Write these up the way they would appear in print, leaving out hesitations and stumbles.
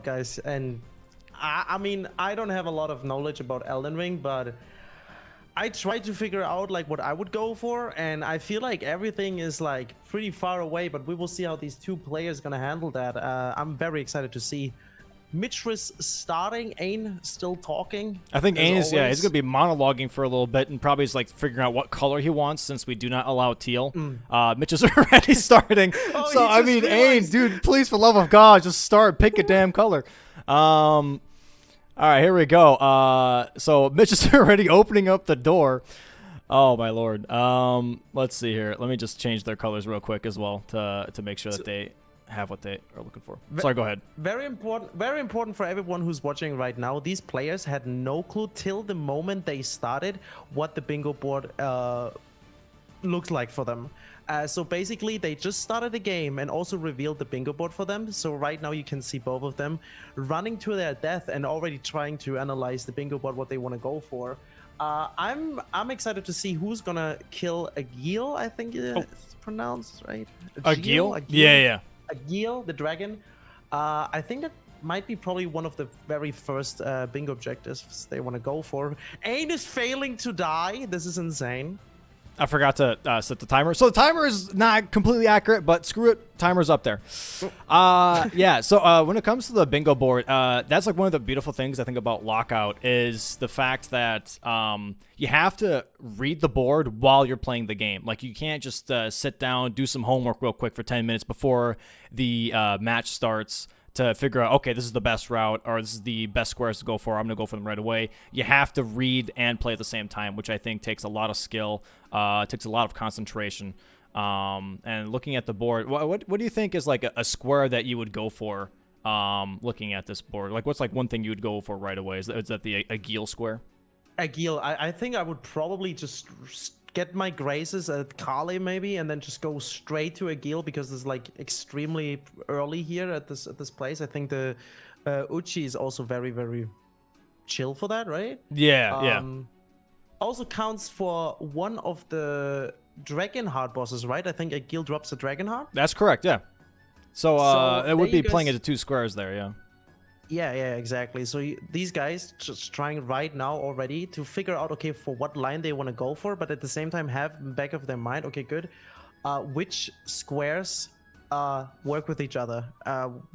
guys, and I mean, I don't have a lot of knowledge about Elden Ring, but I tried to figure out like what I would go for, and I feel like everything is like pretty far away, but we will see how these two players gonna handle that. I'm very excited to see. Mitchriz starting, Ainrun still talking. I think Ainrun is, yeah, he's going to be monologuing for a little bit and probably is like figuring out what color he wants since we do not allow teal. Mitch is already starting. So, I mean, Ainrun, dude, please, for love of God, just start. Pick a damn color. All right, here we go. So, Mitch is already opening up the door. Oh, my Lord. Let's see here. Let me just change their colors real quick as well to make sure that they have what they are looking for. Sorry, go ahead. Very important for everyone who's watching right now. These players had no clue till the moment they started what the bingo board looks like for them. So basically, they just started the game and also revealed the bingo board for them. So right now you can see both of them running to their death and already trying to analyze the bingo board, what they want to go for. I'm excited to see who's gonna kill Agil. I think it's pronounced right. Agil? Yeah. Agil, the dragon. I think that might be probably one of the very first bingo objectives they want to go for. Ainrun is failing to die. This is insane. I forgot to set the timer. So the timer is not completely accurate, but screw it. Timer's up there. Yeah, so when it comes to the bingo board, that's like one of the beautiful things I think about Lockout is the fact that you have to read the board while you're playing the game. Like, you can't just sit down, do some homework real quick for 10 minutes before the match starts to figure out, okay, this is the best route, or this is the best squares to go for. I'm going to go for them right away. You have to read and play at the same time, which I think takes a lot of skill, takes a lot of concentration. And looking at the board, what do you think is like a square that you would go for looking at this board? Like, what's like one thing you would go for right away? Is that the Agil square? Agil, I think I would probably just get my graces at Kali maybe, and then just go straight to Agil because it's like extremely early here at this place. I think the Uchi is also very, very chill for that, right? Yeah. Also counts for one of the dragon heart bosses, right? I think Agil drops a dragon heart. That's correct, yeah. So it would be playing into two squares there, yeah. Yeah, exactly. So these guys just trying right now already to figure out, okay, for what line they want to go for, but at the same time have in the back of their mind, okay, good, which squares work with each other.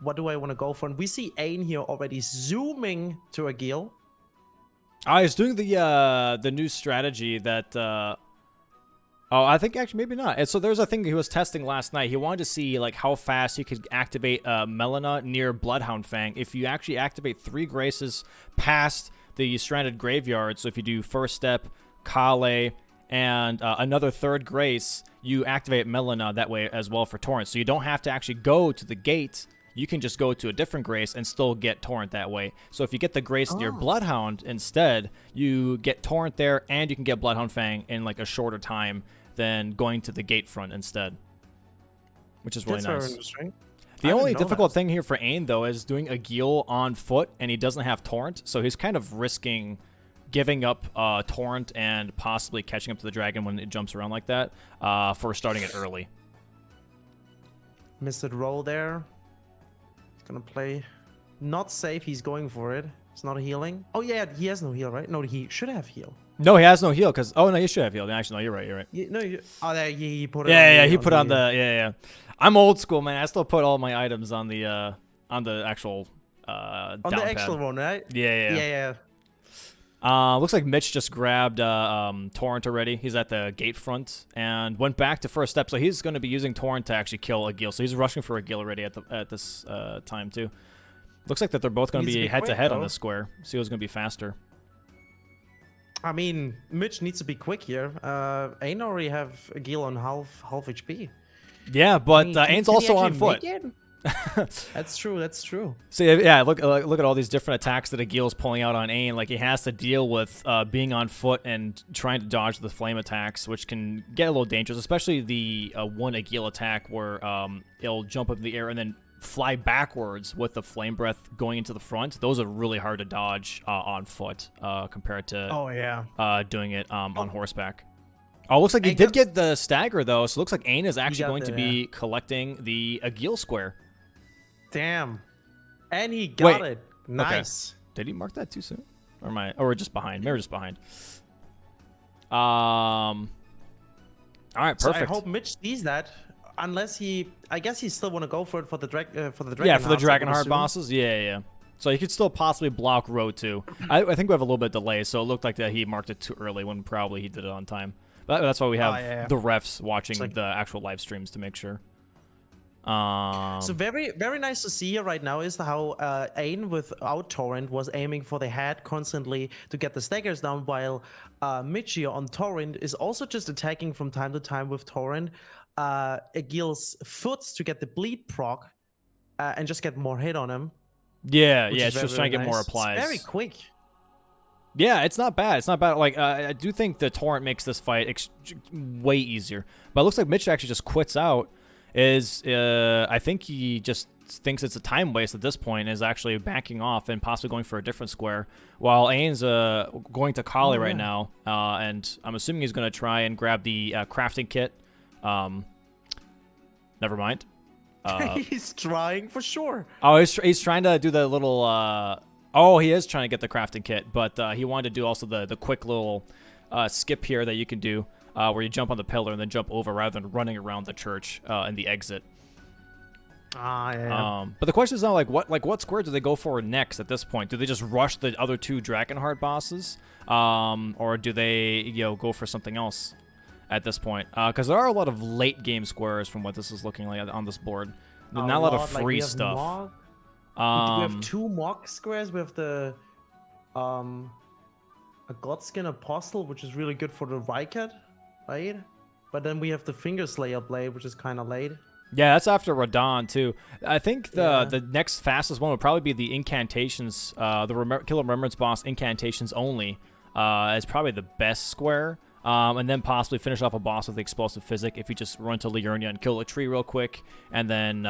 What do I want to go for? And we see Ainrun here already zooming to Agil. He's doing the new strategy that oh, I think actually maybe not. And so there's a thing he was testing last night. He wanted to see like how fast he could activate Melina near Bloodhound Fang. If you actually activate 3 graces past the stranded graveyard, so if you do first step, Kale, and another 3rd grace, you activate Melina that way as well for Torrent. So you don't have to actually go to the gate. You can just go to a different grace and still get Torrent that way. So if you get the grace near Bloodhound instead, you get Torrent there, and you can get Bloodhound Fang in like a shorter time than going to the gate front instead, which is really nice. Very interesting. The only difficult thing here for Ainrun, though, is doing Agil on foot, and he doesn't have Torrent, so he's kind of risking giving up Torrent and possibly catching up to the dragon when it jumps around like that for starting it early. Missed it roll there. Gonna play not safe. He's going for it. It's not healing. Oh yeah, he has no heal, right? No, he should have heal. No, he has no heal because no, he should have heal. Actually, no, you're right. There he put it. Yeah, he put on the yeah. I'm old school, man. I still put all my items on the actual on the actual one, right? Yeah. Looks like Mitch just grabbed Torrent already. He's at the gate front and went back to first step. So he's going to be using Torrent to actually kill Agil. So he's rushing for Agil already at this time too. Looks like that they're both going to be head-to-head on this square. See who's going to be faster. I mean, Mitch needs to be quick here. Ainrun already have Agil on half HP. Yeah, but Ainrun's also on foot. That's true. So yeah, look at all these different attacks that Agil's pulling out on Ainrun. Like, he has to deal with being on foot and trying to dodge the flame attacks, which can get a little dangerous, especially the one Agil attack where it'll jump up in the air and then fly backwards with the flame breath going into the front. Those are really hard to dodge on foot compared to doing it on horseback. Oh, looks like he did get the stagger though, so it looks like Ainrun is actually going to be collecting the Agil square. Damn. And he got Wait, it. Nice. Okay. Did he mark that too soon? Or am I? Or we're just behind? Maybe we're just behind. All right, perfect. So I hope Mitch sees that. Unless I guess he still want to go for it for the dragon. Yeah, for the Dragonheart bosses. Yeah. So he could still possibly block row 2. I think we have a little bit of delay, so it looked like that he marked it too early when probably he did it on time. But that's why we have the refs watching the actual live streams to make sure. So very, very nice to see here right now is how Ain without Torrent was aiming for the head constantly to get the staggers down, while Mitchie on Torrent is also just attacking from time to time with Torrent. Agil's foots to get the bleed proc and just get more hit on him. Yeah, it's just trying to get more applies. It's very quick. Yeah, it's not bad. It's not bad. Like, I do think the Torrent makes this fight way easier. But it looks like Mitch actually just quits out. I think he just thinks it's a time waste at this point, and is actually backing off and possibly going for a different square. While Ain's going to Kali right now, and I'm assuming he's going to try and grab the crafting kit. Never mind. He's trying for sure. Oh, he's trying to do the little... oh, he is trying to get the crafting kit, but he wanted to do also the quick little skip here that you can do. Where you jump on the pillar and then jump over rather than running around the church and the exit. Yeah. But the question is now, what square do they go for next at this point? Do they just rush the other 2 Dragonheart bosses, or do they go for something else at this point? Because there are a lot of late game squares from what this is looking like on this board. Not a lot of free stuff. We have 2 mock squares. We have the a Godskin Apostle, which is really good for the Vycat. Right? But then we have the Fingerslayer blade, which is kind of late. Yeah, that's after Radon, too. I think the next fastest one would probably be the Incantations, the Killer Remembrance boss Incantations only, is probably the best square. And then possibly finish off a boss with the Explosive Physic if you just run to Liurnia and kill a tree real quick. And then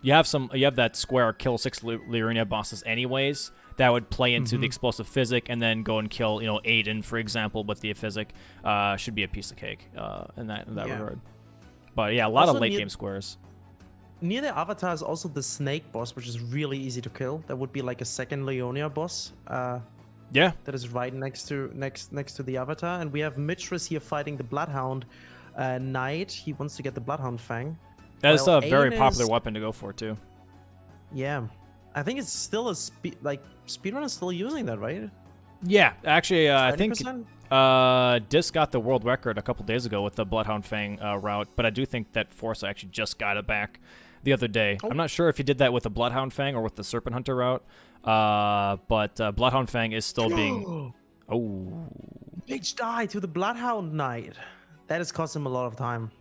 you have that square kill 6 Liurnia bosses anyways. That would play into the Explosive Physic, and then go and kill, Aiden, for example, with the Physic. Should be a piece of cake in that regard. But yeah, a lot of late game squares. Near the Avatar is also the Snake boss, which is really easy to kill. That would be like a second Leonia boss. Yeah. That is right next to the Avatar, and we have Mitchriz here fighting the Bloodhound Knight. He wants to get the Bloodhound Fang. That is a very popular weapon to go for too. Yeah. I think it's still speedrun is still using that, right? Yeah, actually, I think Disc got the world record a couple days ago with the Bloodhound Fang route, but I do think that Forza actually just got it back the other day. I'm not sure if he did that with the Bloodhound Fang or with the Serpent Hunter route, but Bloodhound Fang is still being... Oh. Mitch died to the Bloodhound Knight. That has cost him a lot of time.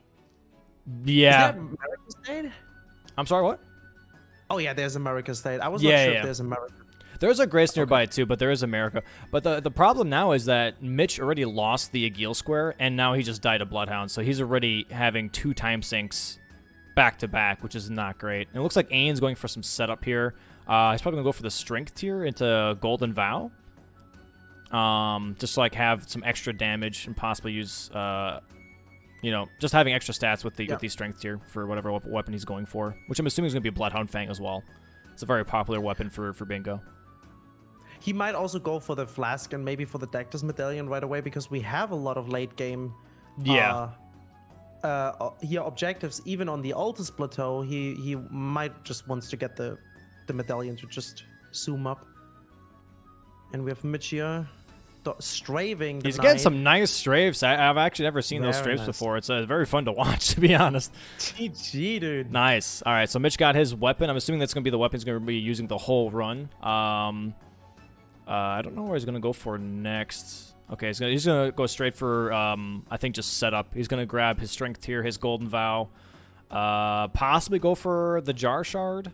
Yeah. Is that America State? I'm sorry, what? Oh yeah, there's America State. I was not sure if there's America. There's a Grace nearby too, but there is America. But the problem now is that Mitch already lost the Agil square, and now he just died of Bloodhound, so he's already having 2 time sinks back to back, which is not great. And it looks like Ain's going for some setup here. He's probably gonna go for the strength tier into Golden Vow. Just to have some extra damage and possibly use just having extra stats with the strength tier for whatever weapon he's going for, which I'm assuming is going to be a Bloodhound Fang as well. It's a very popular weapon for Bingo. He might also go for the Flask and maybe for the Dactus Medallion right away, because we have a lot of late game objectives. Even on the Altus Plateau, he might just wants to get the medallion to just zoom up. And we have Mitch here straving. He's getting some nice strafes. I've actually never seen those strafes before. It's very fun to watch, to be honest. GG, dude. Nice. All right, so Mitch got his weapon. I'm assuming that's going to be the weapon he's going to be using the whole run. I don't know where he's going to go for next. Okay, he's gonna go straight for, I think, just setup. He's going to grab his strength tier, his Golden Vow. Possibly go for the Jar Shard.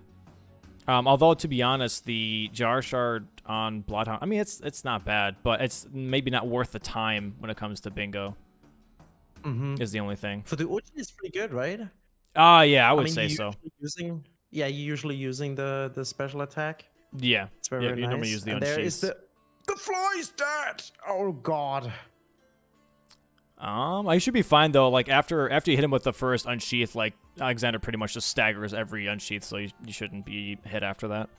Although, to be honest, the Jar Shard on Bloodhound, I mean, it's not bad, but it's maybe not worth the time when it comes to Bingo. Is the only thing. For the Uchi, it's pretty good, right? Yeah, I would say so. You're usually using the special attack. Yeah, it's very nice. You normally use the unsheath. There is the fly's dead. Oh god. I should be fine though. Like after you hit him with the first unsheath, like Alexander pretty much just staggers every unsheath, so you shouldn't be hit after that.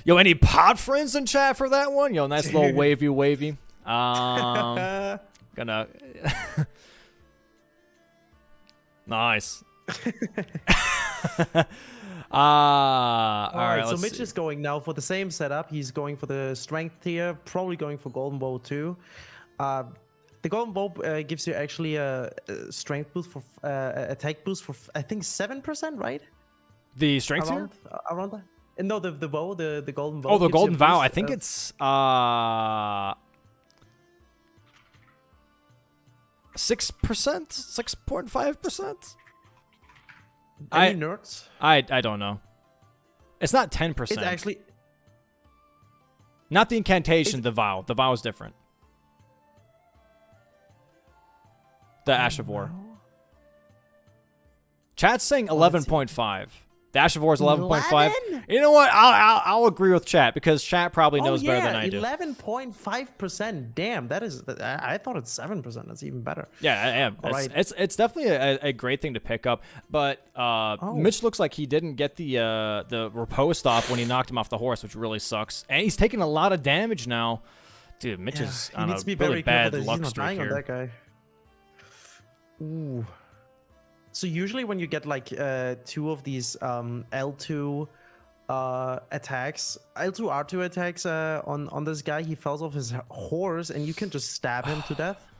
Yo, any pod friends in chat for that one? Yo, nice little wavy. Gonna nice. All right, so Mitch is going now for the same setup. He's going for the strength tier, probably going for golden bow too. The golden bow gives you actually a strength boost for attack boost for I think 7%, right? The strength tier? Around that? No, the bow, the golden bow. Oh, the golden vow. I think it's 6%, 6.5%. Any nerds? I don't know. It's not 10%. It's actually not the incantation. The vow. The vow is different. The Ash of War. Chat's saying 11.5. The Ash of War is 11.5. You know what? I'll agree with chat because chat probably knows better than I do. 11.5%. Damn, that is. I thought it's 7%. That's even better. Yeah, it's definitely a great thing to pick up. But Mitch looks like he didn't get the riposte off when he knocked him off the horse, which really sucks. And he's taking a lot of damage now. Dude, Mitch is on a really bad luck streak here. That guy. Ooh. So usually when you get like 2 of these L2 attacks, L2 R2 attacks on this guy, he falls off his horse and you can just stab him to death.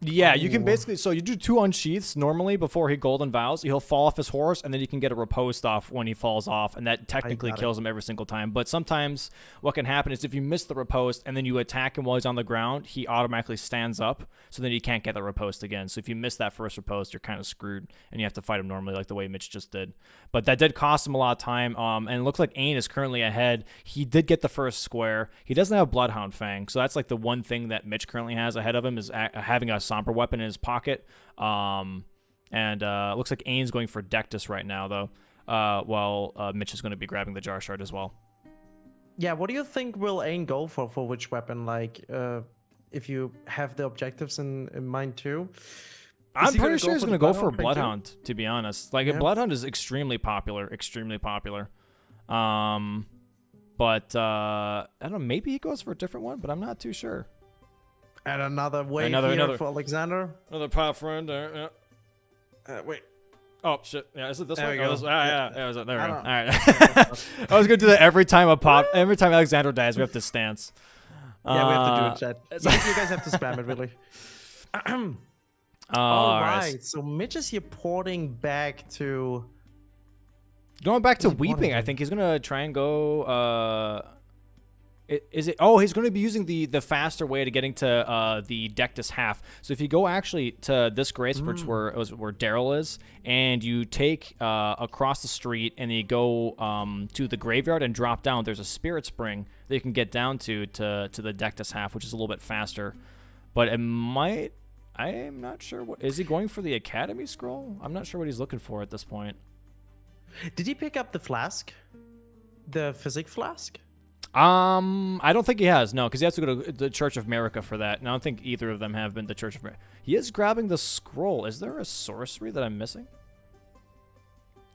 Yeah, you can basically, so you do 2 unsheaths normally before he golden vows. He'll fall off his horse, and then you can get a riposte off when he falls off, and that technically kills him every single time. But sometimes what can happen is if you miss the riposte and then you attack him while he's on the ground, he automatically stands up, so then you can't get the riposte again. So if you miss that first riposte, you're kind of screwed, and you have to fight him normally like the way Mitch just did. But that did cost him a lot of time, and it looks like Ainrun is currently ahead. He did get the first square. He doesn't have Bloodhound Fang, so that's like the one thing that Mitch currently has ahead of him is having a Somber weapon in his pocket. Looks like Ain's going for Dectus right now, though, while Mitch is going to be grabbing the Jar Shard as well. Yeah, what do you think will Ain go for which weapon? Like, if you have the objectives in mind too? I'm pretty sure he's going to go for Bloodhound, to be honest. Like, Bloodhound is extremely popular, but I don't know, maybe he goes for a different one, but I'm not too sure. And another wave here for Alexander. Another pod friend. Wait. Oh, shit. Yeah, is it this there way? We go. Yeah. There we go. All right. I was going to do that every time every time Alexander dies, we have to stance. Yeah, we have to do it, chat. You guys have to spam it, really. All right. So Mitch is here porting back to... Going back to Weeping, I think he's going to try and go... Is it? Oh, he's going to be using the faster way to getting to the Dectus half. So if you go actually to this Grace Bridge where Daryl is, and you take across the street and you go to the graveyard and drop down, there's a Spirit Spring that you can get down to the Dectus half, which is a little bit faster. But it might... I'm not sure. What is he going for? The Academy Scroll? I'm not sure what he's looking for at this point. Did he pick up the flask? The Physic Flask? I don't think he has, no, because he has to go to the Church of America for that, and I don't think either of them have been to Church of America. He is grabbing the scroll. Is there a sorcery that I'm missing?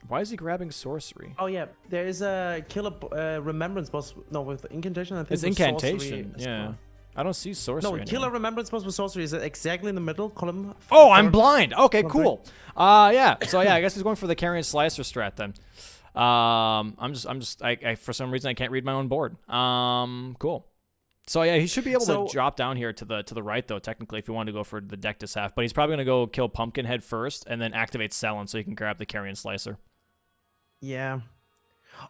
Why is he grabbing sorcery? Oh, yeah, there is a killer remembrance boss. No, with incantation, I think it's incantation, yeah. Well. I don't see sorcery. No, killer remembrance boss with sorcery is exactly in the middle column. Oh, I'm blind. Okay, cool. Yeah. So yeah, I guess he's going for the Carrion Slicer strat then. I'm just I for some reason I can't read my own board. Cool. So yeah, he should be able to drop down here to the right though, technically, if you want to go for the Dectus half. But he's probably gonna go kill Pumpkinhead first and then activate Sellen so he can grab the Carrion Slicer. Yeah.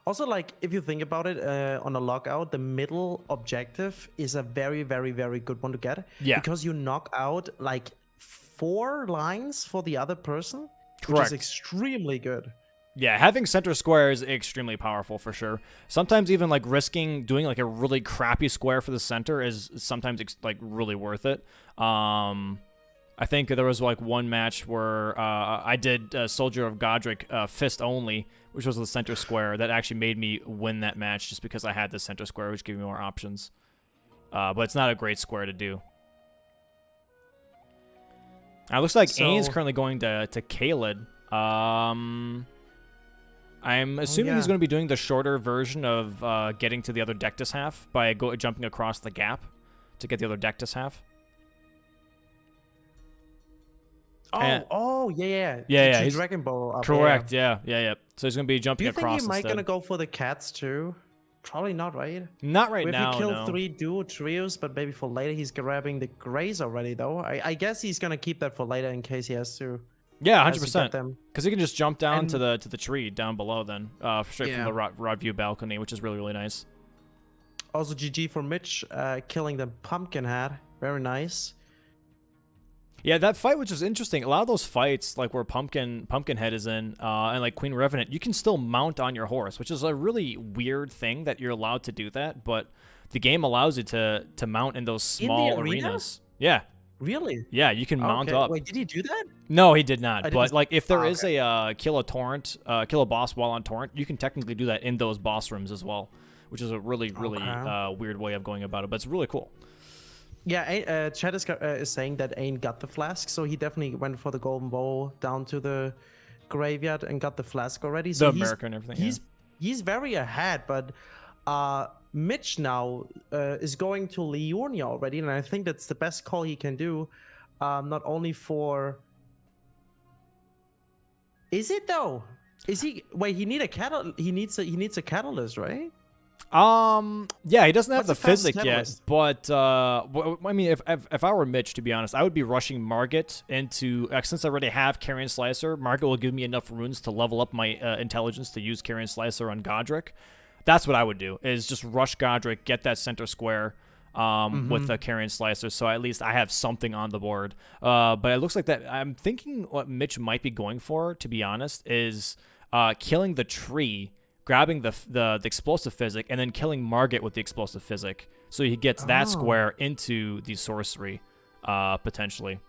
Also, like, if you think about it, on a lockout, the middle objective is a very, very, very good one to get. Yeah. Because you knock out like 4 lines for the other person, which is extremely good. Yeah, having center square is extremely powerful for sure. Sometimes even like risking doing like a really crappy square for the center is sometimes like really worth it. I think there was like one match where I did Soldier of Godric fist only, which was the center square. That actually made me win that match just because I had the center square, which gave me more options. But it's not a great square to do. It looks like Ain's currently going to Kaled. I'm assuming he's yeah. going to be doing the shorter version of getting to the other Dectus half by jumping across the gap to get the other Dectus half. Oh, yeah. Yeah, The yeah. two He's Dragon Ball up. correct. Yeah. So he's going to be Do jumping you think across he might instead. gonna go for the cats too? Probably not, right? Not right If now, he killed no. 3 duo trios, but maybe for later he's grabbing the Greys already, though. I guess he's gonna keep that for later in case he has to. Yeah, has to 100%. get them. Because he can just jump down And- to the tree down below then, straight from the rod view balcony, which is really, really nice. Also, GG for Mitch killing the Pumpkinhead. Very nice. Yeah, that fight, which is interesting. A lot of those fights, like where Pumpkinhead is in, and like Queen Revenant, you can still mount on your horse, which is a really weird thing that you're allowed to do that. But the game allows you to mount in those small arenas. Yeah. Really? Yeah, you can mount up. Wait, did he do that? No, he did not. I But didn't- like, if there is a kill a boss while on torrent, you can technically do that in those boss rooms as well, which is a really, really weird way of going about it. But it's really cool. Yeah, Chad is saying that Ain got the flask, so he definitely went for the golden bowl down to the graveyard and got the flask already. So The America and everything. He's very ahead, but Mitch now is going to Leonia already, and I think that's the best call he can do. Not only for. Is it though? Is he? Wait, he needs a catalyst, right? Yeah, he doesn't have What's the the fastest physic yet, catalyst? but I mean, if I were Mitch, to be honest, I would be rushing Margit into since I already have Carrion Slicer. Margit will give me enough runes to level up my intelligence to use Carrion Slicer on Godric. That's what I would do, is just rush Godric, get that center square with the Carrion Slicer, so at least I have something on the board. But it looks like that I'm thinking what Mitch might be going for, to be honest, is killing the tree, grabbing the explosive physic, and then killing Margit with the explosive physic, so he gets that square into the sorcery, potentially.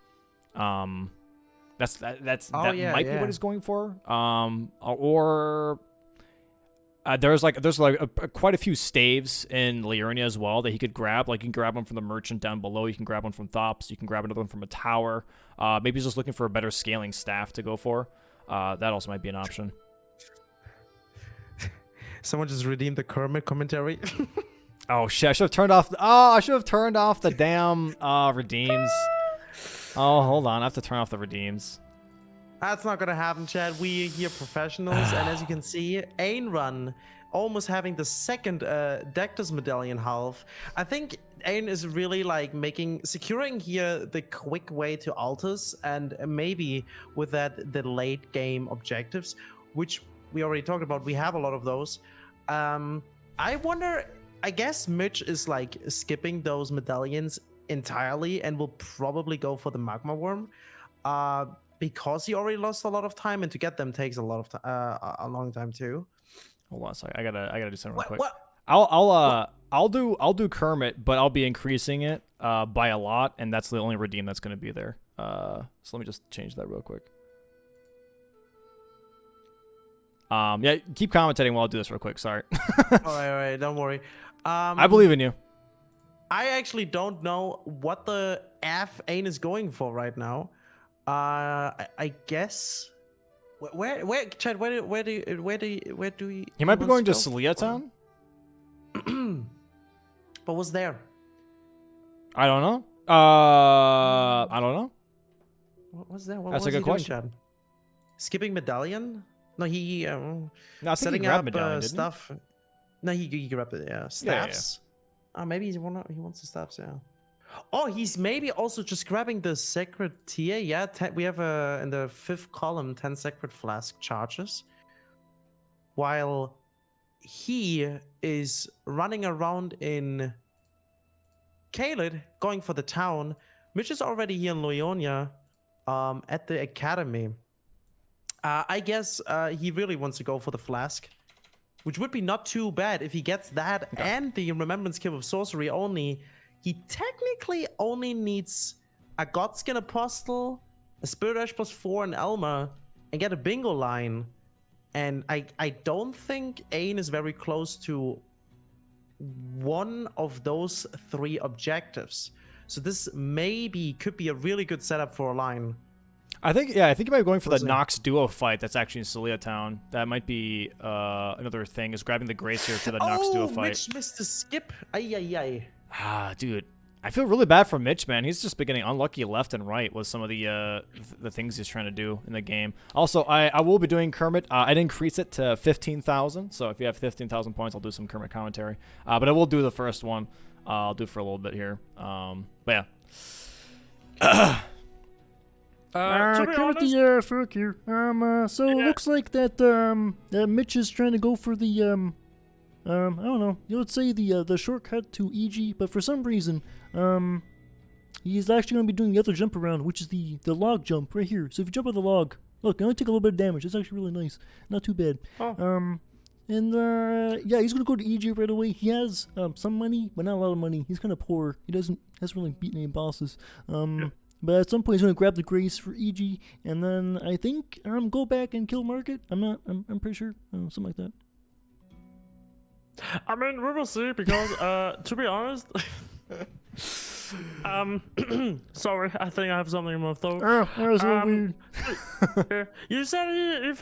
That might be what he's going for. Or there's quite a few staves in Liurnia as well that he could grab. Like, you can grab one from the merchant down below. You can grab one from Thops. You can grab another one from a tower. Maybe he's just looking for a better scaling staff to go for. That also might be an option. Someone just redeemed the Kermit commentary. Oh shit! I should have turned off. I should have turned off the damn redeems. Oh, hold on. I have to turn off the redeems. That's not gonna happen, Chad. We here professionals, and as you can see, Ainrun almost having the second Dectus medallion half. I think Ain is really like securing here the quick way to Altus, and maybe with that the late game objectives, which we already talked about. We have a lot of those. I wonder. I guess Mitch is like skipping those medallions entirely and will probably go for the magma worm. Because he already lost a lot of time, and to get them takes a long time too. Hold on a second. I gotta do something real quick. What? I'll do Kermit, but I'll be increasing it by a lot, and that's the only redeem that's gonna be there. So let me just change that real quick. Yeah, keep commentating while I do this real quick. Sorry. all right, don't worry. I believe in you. I actually don't know what the F Ain is going for right now. I guess where Chad, where do you? He might be going to Celia Town. But what's there? I don't know. I don't know. What's there? What That's was a he good doing, question. Chad? Skipping medallion? No, he No, I think setting he grabbed up medallion, didn't he? stuff. No, he grabbed it. Staffs. Maybe he wants the staffs. Yeah. Oh, he's maybe also just grabbing the sacred tier. Yeah, we have in the 5th column 10 sacred flask charges, while he is running around in Caelid going for the town. Mitch is already here in Leonia, at the academy. I guess he really wants to go for the flask, which would be not too bad if he gets that and the remembrance kill of sorcery only. He technically only needs a Godskin Apostle, a Spirit Edge +4, and Elma, and get a bingo line. And I don't think Ain is very close to one of those 3 objectives. So this maybe could be a really good setup for a line. I think you might be going for the We'll see. Nox duo fight that's actually in Celia Town. That might be another thing, is grabbing the Grace here for the Nox duo fight. Mitch missed the skip. Ay, ay, ay. Ah, dude. I feel really bad for Mitch, man. He's just been getting unlucky left and right with some of the things he's trying to do in the game. Also, I will be doing Kermit. I'd increase it to 15,000. So if you have 15,000 points, I'll do some Kermit commentary. But I will do the first one. I'll do it for a little bit here. But yeah. Kermit the Frog here. So it looks like that that Mitch is trying to go for the I don't know. Let's say the shortcut to EG, but for some reason, he's actually going to be doing the other jump around, which is the log jump right here. So if you jump on the log, look, it only take a little bit of damage. It's actually really nice. Not too bad. Oh. Yeah, he's going to go to EG right away. He has some money, but not a lot of money. He's kind of poor. He hasn't really beaten any bosses. But at some point he's going to grab the Grace for EG, and then I think go back and kill Market. I'm pretty sure. Something like that. I mean, we will see, because to be honest, sorry, I think I have something in my throat. Oh, that was a little weird. Yeah. You said you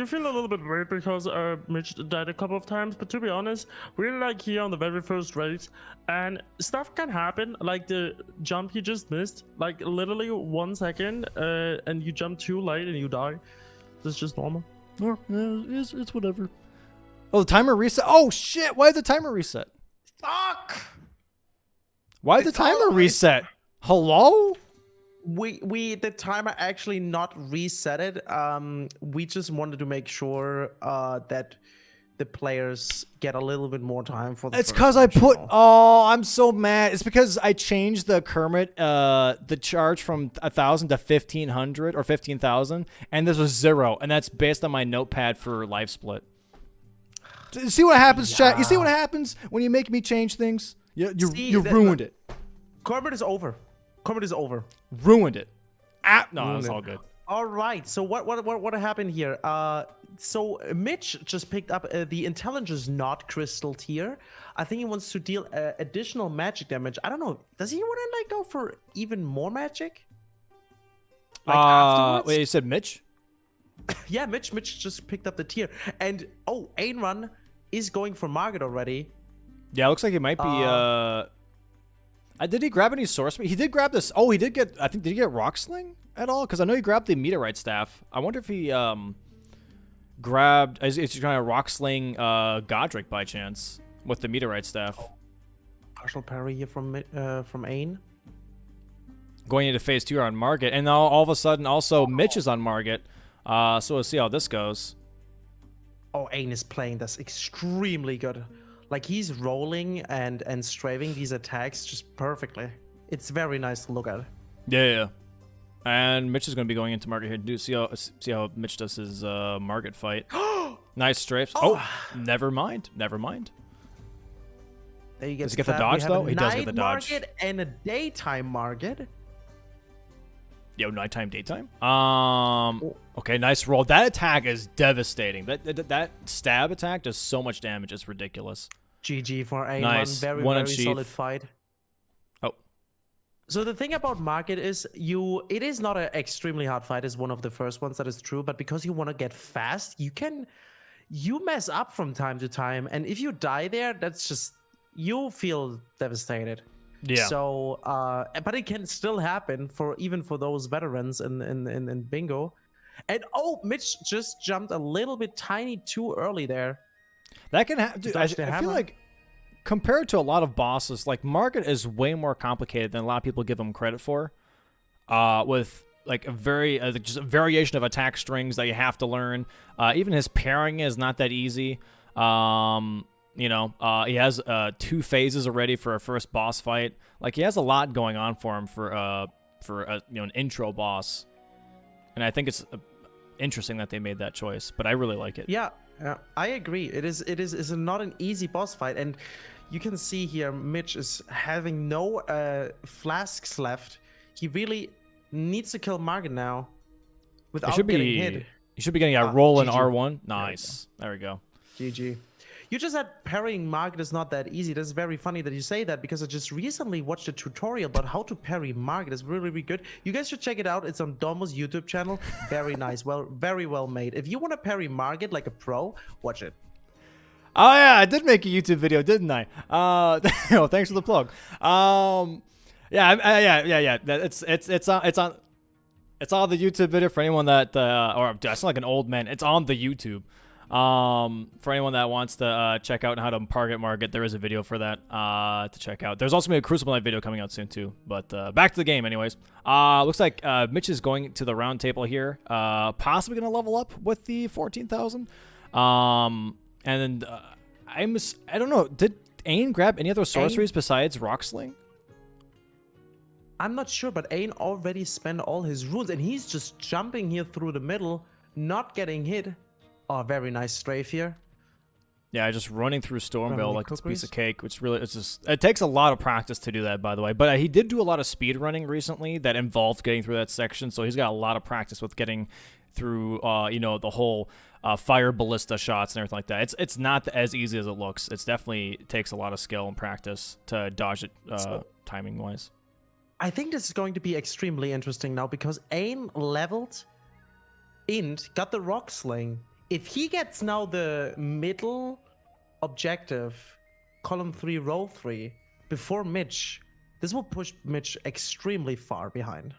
feel a little bit weird because Mitch died a couple of times, but to be honest, we're like here on the very first race, and stuff can happen. Like the jump he just missed, like literally 1 second, and you jump too late and you die. This is just normal. Oh, yeah, it's whatever. Oh, the timer reset. Oh, shit. Why did the timer reset? Fuck! Why did the timer reset? Hello? The timer actually not reset it. We just wanted to make sure that the players get a little bit more time for the It's first because I put... national. Oh, I'm so mad. It's because I changed the Kermit, the charge from 1,000 to 1,500 or 15,000, and this was 0, and that's based on my notepad for Live Split. See what happens, chat? You see what happens when you make me change things? You ruined it. Kermit is over. Kermit is over. Ruined it. No, Ruined that's it. all good. All right. So what happened here? So Mitch just picked up the Intelligence Knot Crystal tier. I think he wants to deal additional magic damage. I don't know. Does he want to like go for even more magic? Like afterwards? Wait, you said Mitch? Yeah, Mitch just picked up the tier. And oh, Ainrun is going for Market already. Yeah, it looks like he might be did he grab any source? He did grab this. Oh, he did get, I think, did he get Rock Sling at all? Because I know he grabbed the Meteorite Staff. I wonder if he grabbed, is he trying to Rock Sling Godric by chance with the Meteorite Staff? Partial parry here from Ain. Going into phase 2 on Market. And now all of a sudden also Mitch is on Market. So we'll see how this goes. Oh, Ain is playing this extremely good. Like he's rolling and strafing these attacks just perfectly. It's very nice to look at. Yeah. And Mitch is going to be going into Market here. Do see how Mitch does his Market fight. Nice strafes. Oh, never mind. Never mind. There you get. Does he get the dodge though? He does get the dodge. Market and a daytime Market. Yo, nighttime, daytime. Okay, nice roll. That attack is devastating. That stab attack does so much damage. It's ridiculous. GG for Ainrun. Nice. Very solid fight. Oh. So the thing about Market is it is not an extremely hard fight. It's one of the first ones, that is true. But because you want to get fast, you mess up from time to time. And if you die there, that's just, you'll feel devastated. Yeah. So, but it can still happen even for those veterans in bingo. And oh, Mitch just jumped a little bit tiny too early there. That can happen. I feel like compared to a lot of bosses, like Market is way more complicated than a lot of people give him credit for. With like just a variation of attack strings that you have to learn. Even his parrying is not that easy. You know, he has 2 phases already for a first boss fight. Like he has a lot going on for him for an intro boss. And I think it's interesting that they made that choice, but I really like it. Yeah, I agree. It's not an easy boss fight, and you can see here Mitch is having no flasks left. He really needs to kill Market now without getting hit. You should be getting a roll in GG. R1. Nice. There we go. GG. You just said parrying market is not that easy. That's very funny that you say that because I just recently watched a tutorial about how to parry market. It's really, really good. You guys should check it out. It's on Domo's YouTube channel. Very nice. Well, very well made. If you want to parry market like a pro, watch it. Oh yeah, I did make a YouTube video, didn't I? Thanks for the plug. Yeah. It's on the YouTube video for anyone that or I sound like an old man. It's on the YouTube. For anyone that wants to check out how to target market, there is a video for that to check out. There's also gonna be a Crucible Knight video coming out soon too. But back to the game, anyways. Looks like Mitch is going to the round table here. Possibly gonna level up with the 14,000. And then I don't know. Did Ain grab any other sorceries besides Rock Sling? I'm not sure, but Ain already spent all his runes, and he's just jumping here through the middle, not getting hit. Oh, very nice strafe here. Yeah, just running through Stormveil like it's a piece of cake, which really, it takes a lot of practice to do that, by the way. But he did do a lot of speed running recently that involved getting through that section, so he's got a lot of practice with getting through, the whole fire ballista shots and everything like that. It's not as easy as it looks. It definitely takes a lot of skill and practice to dodge it timing-wise. I think this is going to be extremely interesting now because Ain leveled, got the Rock Sling. If he gets now the middle objective, column 3, row 3, before Mitch, this will push Mitch extremely far behind.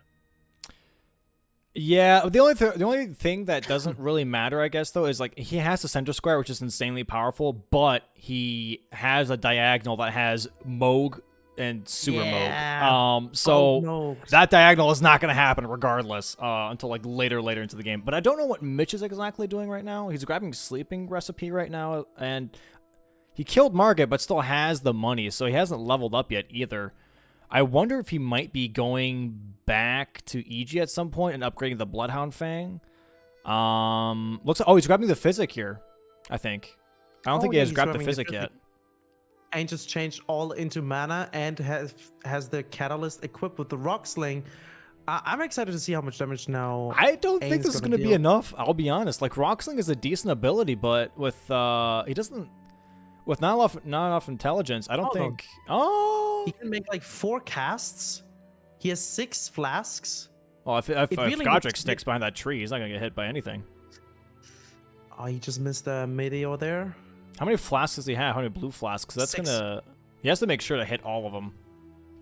Yeah, the only thing that doesn't really matter, I guess, though, is like he has the center square, which is insanely powerful, but he has a diagonal that has Moog and Sewer Moog. So that diagonal is not going to happen regardless until like later into the game. But I don't know what Mitch is exactly doing right now. He's grabbing Sleeping Recipe right now, and he killed Margit, but still has the money, so he hasn't leveled up yet either. I wonder if he might be going back to EG at some point and upgrading the Bloodhound Fang. Looks like, he's grabbing the Physic here, I think. I don't think he has grabbed the Physic yet. And just changed all into mana and has the Catalyst equipped with the Rock Sling. I'm excited to see how much damage now. I don't think this is going to be enough. I'll be honest. Like Rock Sling is a decent ability, but with he doesn't with not enough intelligence. I don't think. He can make like 4 casts. He has 6 flasks. Well, if Godric sticks behind that tree, he's not going to get hit by anything. Oh, he just missed a meteor there. How many flasks does he have? How many blue flasks? That's 6. He has to make sure to hit all of them,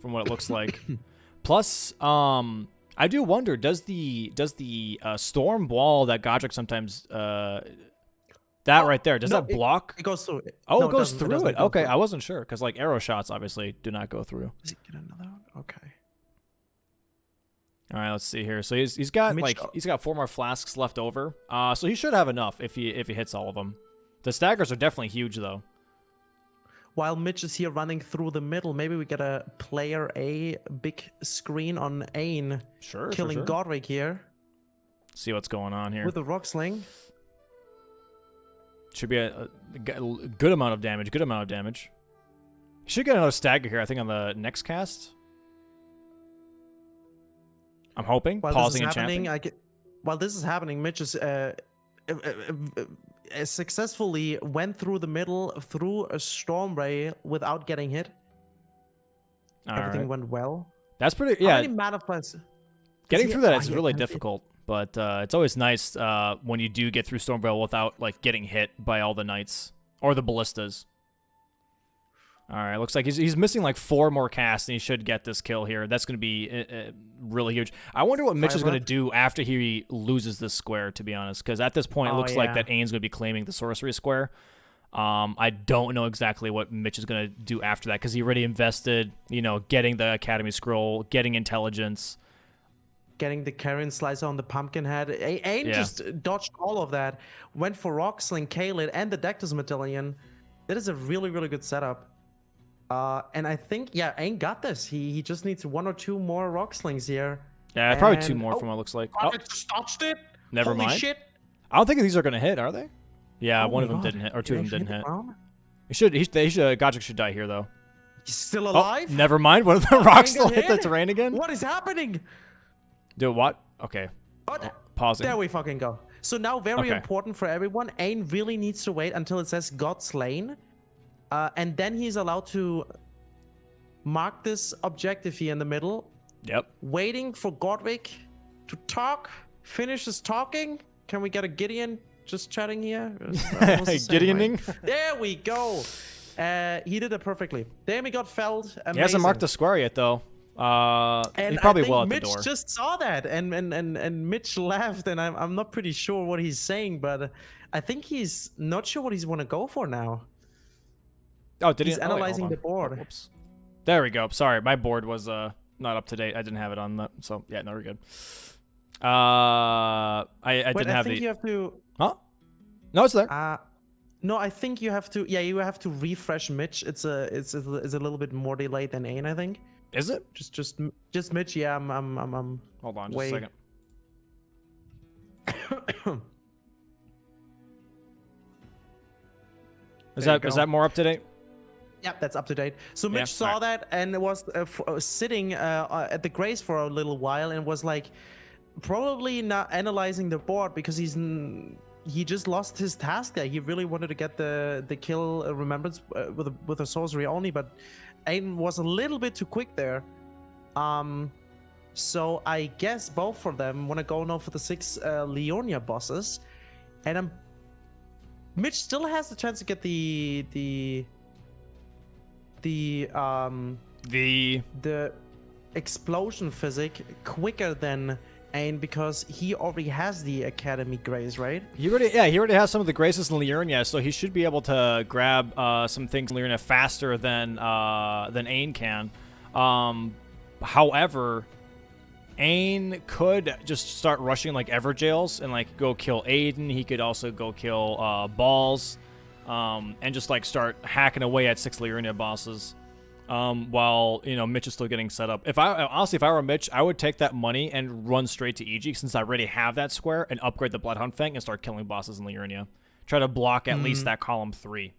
from what it looks like. Plus, I do wonder, does the storm wall that Godric sometimes right there, does that block? It goes through it. Oh, no, it goes through it. Okay, through. I wasn't sure because like arrow shots obviously do not go through. Does he get another one? Okay. All right, let's see here. So he's got he's got 4 more flasks left over. So he should have enough if he hits all of them. The staggers are definitely huge, though. While Mitch is here running through the middle, maybe we get a player A big screen on Ain. Killing Godric here. See what's going on here. With the Rock Sling. Should be a good amount of damage. Good amount of damage. Should get another stagger here, I think, on the next cast. I'm hoping. While Pausing this is and happening, chanting. while this is happening, Mitch is successfully went through the middle through a storm ray without getting hit. Everything went well. That's pretty. Yeah. How many mana plus? Getting through that is really difficult, but it's always nice when you do get through Stormveil without like getting hit by all the knights or the ballistas. All right, looks like he's missing like 4 more casts, and he should get this kill here. That's going to be really huge. I wonder what Mitch is going to do after he loses this square, to be honest, because at this point it looks like that Ain's going to be claiming the sorcery square. I don't know exactly what Mitch is going to do after that, because he already invested, getting the Academy Scroll, getting intelligence. Getting the Carrion Slicer on the pumpkin head. Ain just dodged all of that. Went for Rock Sling, Kaled, and the Dectus Medallion. That is a really, really good setup. And I think, Ain got this. He just needs 1 or 2 more Rock Slings here. Yeah, probably 2 more from what it looks like. I just dodged it. Never Holy mind. Shit. I don't think these are going to hit, are they? Yeah, one of them didn't hit, or 2 of them didn't hit. Godric should die here, though. He's still alive? Oh, never mind. One of the rocks still hit the terrain again? What is happening? Do what? Okay. Oh, pausing. There we fucking go. So now, very Okay. important for everyone, Ain really needs to wait until it says God slain. And then he's allowed to mark this objective here in the middle, Yep. waiting for Godwick to talk, finish his talking. Can we get a Gideon just chatting here? Gideoning? There we go. He did it perfectly. Then we got felled. Amazing. He hasn't marked the square yet, though. And he probably I think will at Mitch the door. just saw that, and Mitch laughed, and I'm not pretty sure what he's saying, but I think he's not sure what he's want to go for now. Oh, did He's he? Oh, wait, hold analyzing on. the board. Oh, whoops. There we go. Sorry, my board was not up to date. I didn't have it on that. So yeah, no, we're good. I Wait, didn't have think the. you have to. Huh? No, it's there. No, I think you have to. Yeah, you have to refresh Mitch. It's a little bit more delayed than Ain, I think. Is it? Just Mitch. Yeah, I'm Hold on, just way- a second. Is There you that go. more up to date? Yeah, that's up to date. So Mitch Yeah, saw alright. that and was sitting at the grace for a little while and was like, probably not analyzing the board because he just lost his task there. He really wanted to get the kill remembrance with a sorcery only, but Aiden was a little bit too quick there. So I guess both of them want to go now for the 6 Leonia bosses, and Mitch still has the chance to get the explosion physic quicker than Ain because he already has the Academy Grace, right? He already has some of the graces in Liurnia, so he should be able to grab some things in Liurnia faster than Ain can. However, Ain could just start rushing like Everjails and like go kill Aiden. He could also go kill Balls, and just like start hacking away at 6 Liurnia bosses. While Mitch is still getting set up. If I were Mitch, I would take that money and run straight to EG since I already have that square and upgrade the Bloodhound Fang and start killing bosses in Liurnia. Try to block at least that column 3,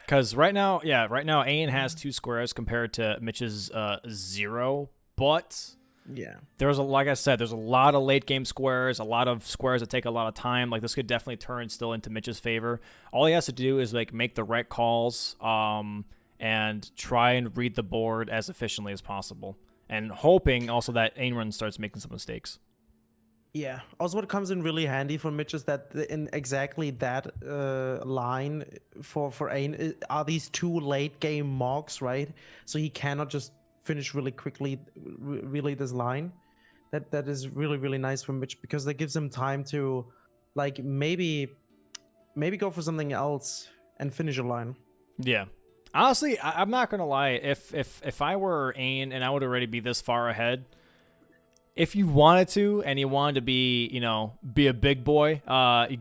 Because right now Ain has 2 squares compared to Mitch's 0, but Yeah. like I said, there's a lot of late game squares, a lot of squares that take a lot of time. Like this could definitely turn still into Mitch's favor. All he has to do is like make the right calls, and try and read the board as efficiently as possible, and hoping also that Ainrun starts making some mistakes. Yeah. Also, what comes in really handy for Mitch is that in exactly that line for Ain are these 2 late game mogs, right? So he cannot just finish really quickly, really this line. That is really, really nice for Mitch because that gives him time to, like, maybe go for something else and finish a line. Yeah. Honestly, I'm not gonna lie. If I were Ain and I would already be this far ahead, if you wanted to and you wanted to be a big boy,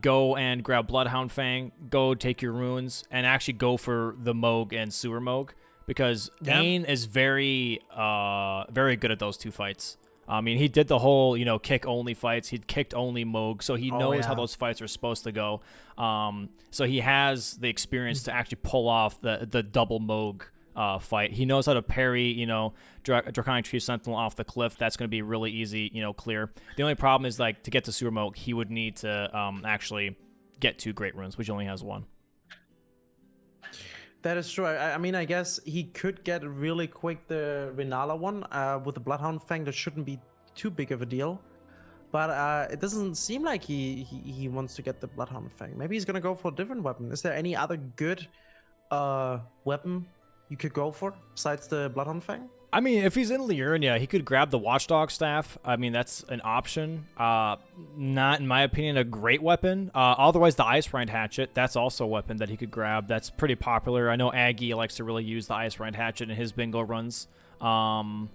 go and grab Bloodhound Fang, go take your runes, and actually go for the Moog and Sewer Moog. Because Ain is very good at those 2 fights. I mean, he did the whole, kick only fights. He'd kicked only Moog, so he knows how those fights are supposed to go. So he has the experience to actually pull off the double Moog fight. He knows how to parry, Draconic Tree Sentinel off the cliff. That's going to be really easy, clear. The only problem is like to get to Sewer Moog, he would need to actually get 2 Great Runes, which only has 1. That is true. I mean, I guess he could get really quick the Renala one with the Bloodhound Fang. That shouldn't be too big of a deal. But it doesn't seem like he wants to get the Bloodhound Fang. Maybe he's going to go for a different weapon. Is there any other good weapon you could go for besides the Bloodhound Fang? I mean, if he's in Liurnia, he could grab the Watchdog Staff. I mean, that's an option. Not, in my opinion, a great weapon. Otherwise, the Ice Rind Hatchet, that's also a weapon that he could grab. That's pretty popular. I know Aggie likes to really use the Ice Rind Hatchet in his bingo runs. But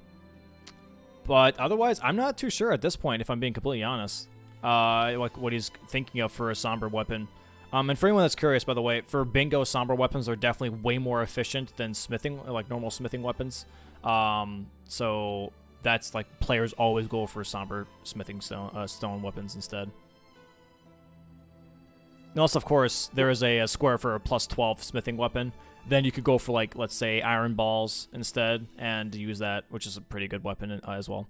otherwise, I'm not too sure at this point, if I'm being completely honest, like what he's thinking of for a Somber weapon. And for anyone that's curious, by the way, for bingo, Somber weapons are definitely way more efficient than smithing, like normal smithing weapons. So that's like players always go for Somber smithing stone weapons instead. And also, of course, there is a square for a plus 12 smithing weapon. Then you could go for, like, let's say, iron balls instead and use that, which is a pretty good weapon as well.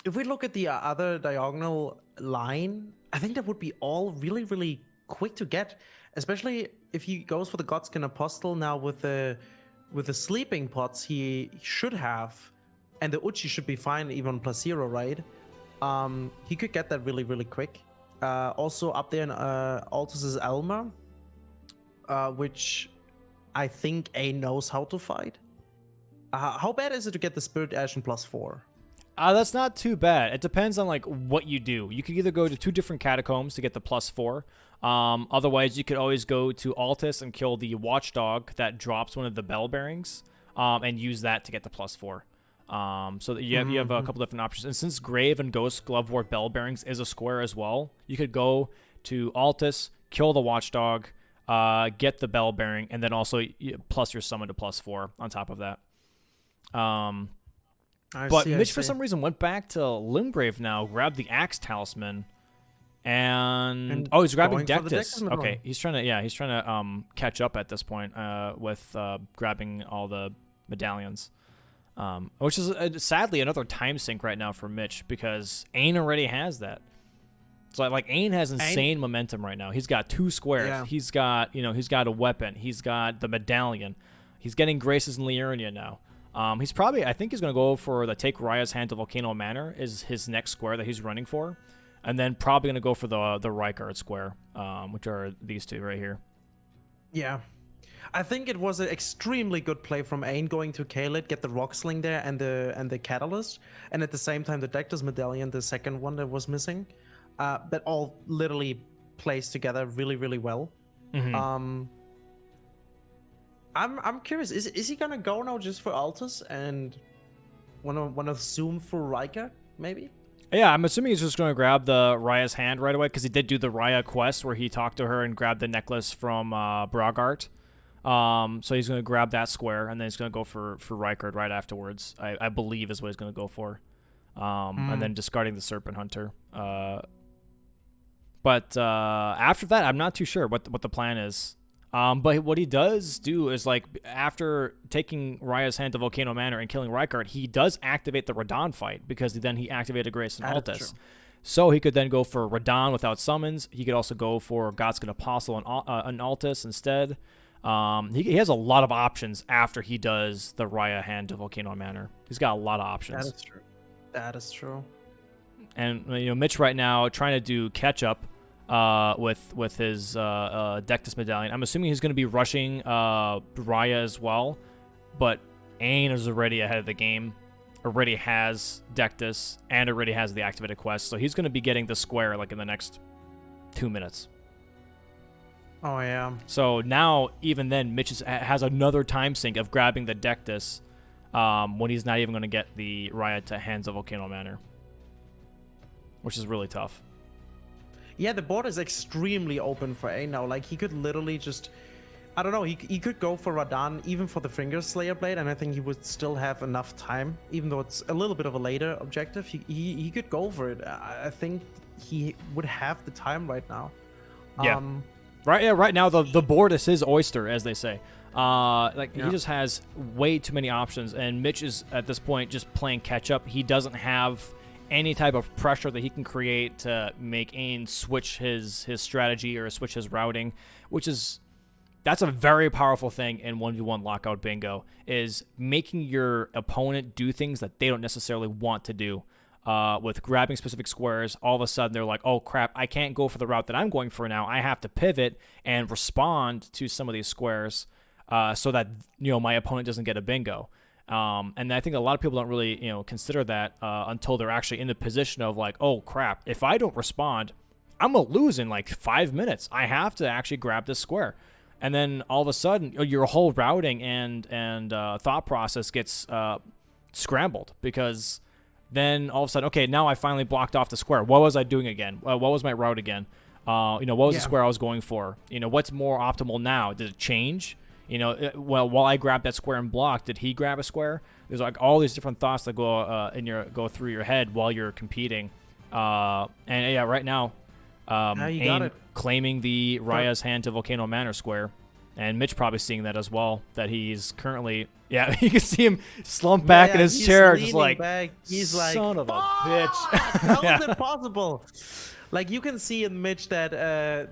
if we look at the other diagonal line, I think that would be all really, really quick to get, especially if he goes for the Godskin Apostle now with the sleeping pots he should have, and the Uchi should be fine even +0, right? He could get that really, really quick. Also up there in Altus's Elmer, which I think A knows how to fight. How bad is it to get the Spirit Ashen +4? That's not too bad. It depends on like what you do. You could either go to 2 different catacombs to get the +4. Otherwise, you could always go to Altus and kill the Watchdog that drops one of the bell bearings, and use that to get the +4. So that you have a couple different options. And since Grave and Ghost Glovewort bell bearings is a square as well, you could go to Altus, kill the Watchdog, get the bell bearing, and then also plus your summon to +4 on top of that. But Mitch, for some reason, went back to Limgrave now, grabbed the Axe Talisman, and oh, he's grabbing Dectus. Okay, he's trying to catch up at this point with grabbing all the medallions, which is sadly another time sink right now for Mitch because Ain already has that. So like Ain has insane momentum right now. He's got 2 squares. Yeah. He's got a weapon. He's got the medallion. He's getting Graces in Liurnia now. He's probably, I think he's going to go for the Take Raya's Hand to Volcano Manor is his next square that he's running for. And then probably going to go for the Rykard square, which are these 2 right here. Yeah. I think it was an extremely good play from Ain going to Kaled, get the Rock Sling there and the Catalyst. And at the same time, the Dectus Medallion, the second one that was missing. That all literally plays together really, really well. Mm-hmm. I'm curious. Is he gonna go now just for Altus and wanna zoom for Rykard maybe? Yeah, I'm assuming he's just gonna grab the Raya's hand right away because he did do the Raya quest where he talked to her and grabbed the necklace from Brogart. So he's gonna grab that square and then he's gonna go for Rykard right afterwards. I believe is what he's gonna go for, and then discarding the Serpent Hunter. But after that, I'm not too sure what the plan is. But what he does do is, like, after taking Raya's hand to Volcano Manor and killing Rykard, he does activate the Radon fight because then he activated Grace and Altus. So he could then go for Radon without summons. He could also go for Godskin Apostle and Altus instead. He has a lot of options after he does the Raya hand to Volcano Manor. He's got a lot of options. That is true. That is true. And Mitch right now trying to do catch up. With his Dectus Medallion. I'm assuming he's going to be rushing Raya as well, but Ain is already ahead of the game, already has Dectus, and already has the activated quest, so he's going to be getting the square like in the next 2 minutes. Oh, yeah. So now, even then, Mitch has another time sink of grabbing the Dectus when he's not even going to get the Raya to hands of Volcano Manor, which is really tough. Yeah, the board is extremely open for A now. Like, he could literally just... I don't know, he could go for Radon, even for the Finger Slayer Blade, and I think he would still have enough time, even though it's a little bit of a later objective. He could go for it. I think he would have the time right now. Yeah. Right now, the board is his oyster, as they say. He just has way too many options, and Mitch is, at this point, just playing catch-up. He doesn't have any type of pressure that he can create to make Ain switch his strategy or switch his routing, that's a very powerful thing in 1v1 lockout bingo, is making your opponent do things that they don't necessarily want to do. With grabbing specific squares, all of a sudden they're like, oh crap, I can't go for the route that I'm going for now. I have to pivot and respond to some of these squares so that my opponent doesn't get a bingo. And I think a lot of people don't really, consider that until they're actually in the position of like, oh crap, if I don't respond, I'm gonna lose in like 5 minutes. I have to actually grab this square, and then all of a sudden your whole routing and thought process gets scrambled because then all of a sudden, okay, now I finally blocked off the square. What was I doing again? What was my route again? What was the square I was going for? What's more optimal now? Did it change? While I grabbed that square and blocked, did he grab a square? There's like all these different thoughts that go through your head while you're competing. Right now, you got it. claiming the Raya's hand to Volcano Manor square. And Mitch probably seeing that as well, that he's currently, yeah, you can see him slump back in his he's chair, just leaning like, back. He's like, son of a bitch. how Yeah. is it possible? Like you can see in Mitch that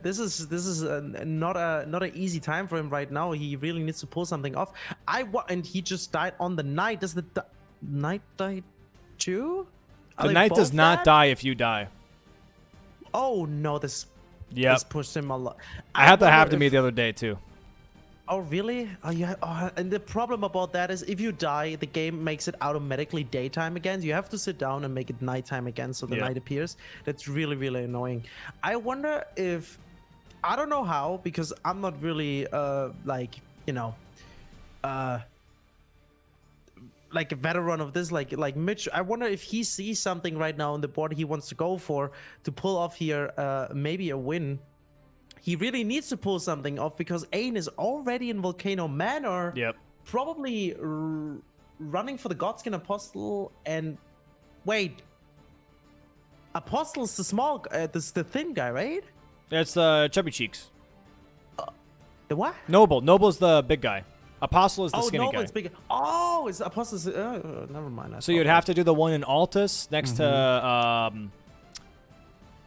this is not an easy time for him right now. He really needs to pull something off. And he just died on the knight. Does the knight die too? Are The they knight does both not dead? die if you die. Oh no, this pushed him a lot. I had that wonder happen to me if- the other day too. Oh really? Oh yeah. Oh, and the problem about that is if you die, the game makes it automatically daytime again. You have to sit down and make it nighttime again, so the Yeah. night appears. That's really really annoying. I wonder if I don't know how because I'm not really like you know like a veteran of this like Mitch. I wonder if he sees something right now on the board he wants to go for to pull off here maybe a win. He really needs to pull something off because Ain is already in Volcano Manor. Yep. Probably running for the Godskin Apostle and wait. Apostle's the small, this the thin guy, right? It's Chubby Cheeks. The what? Noble's the big guy. Apostle is the skinny Noble's guy. big. Oh, it's Apostle's. Never mind. I So you'd thought have to do the one in Altus next to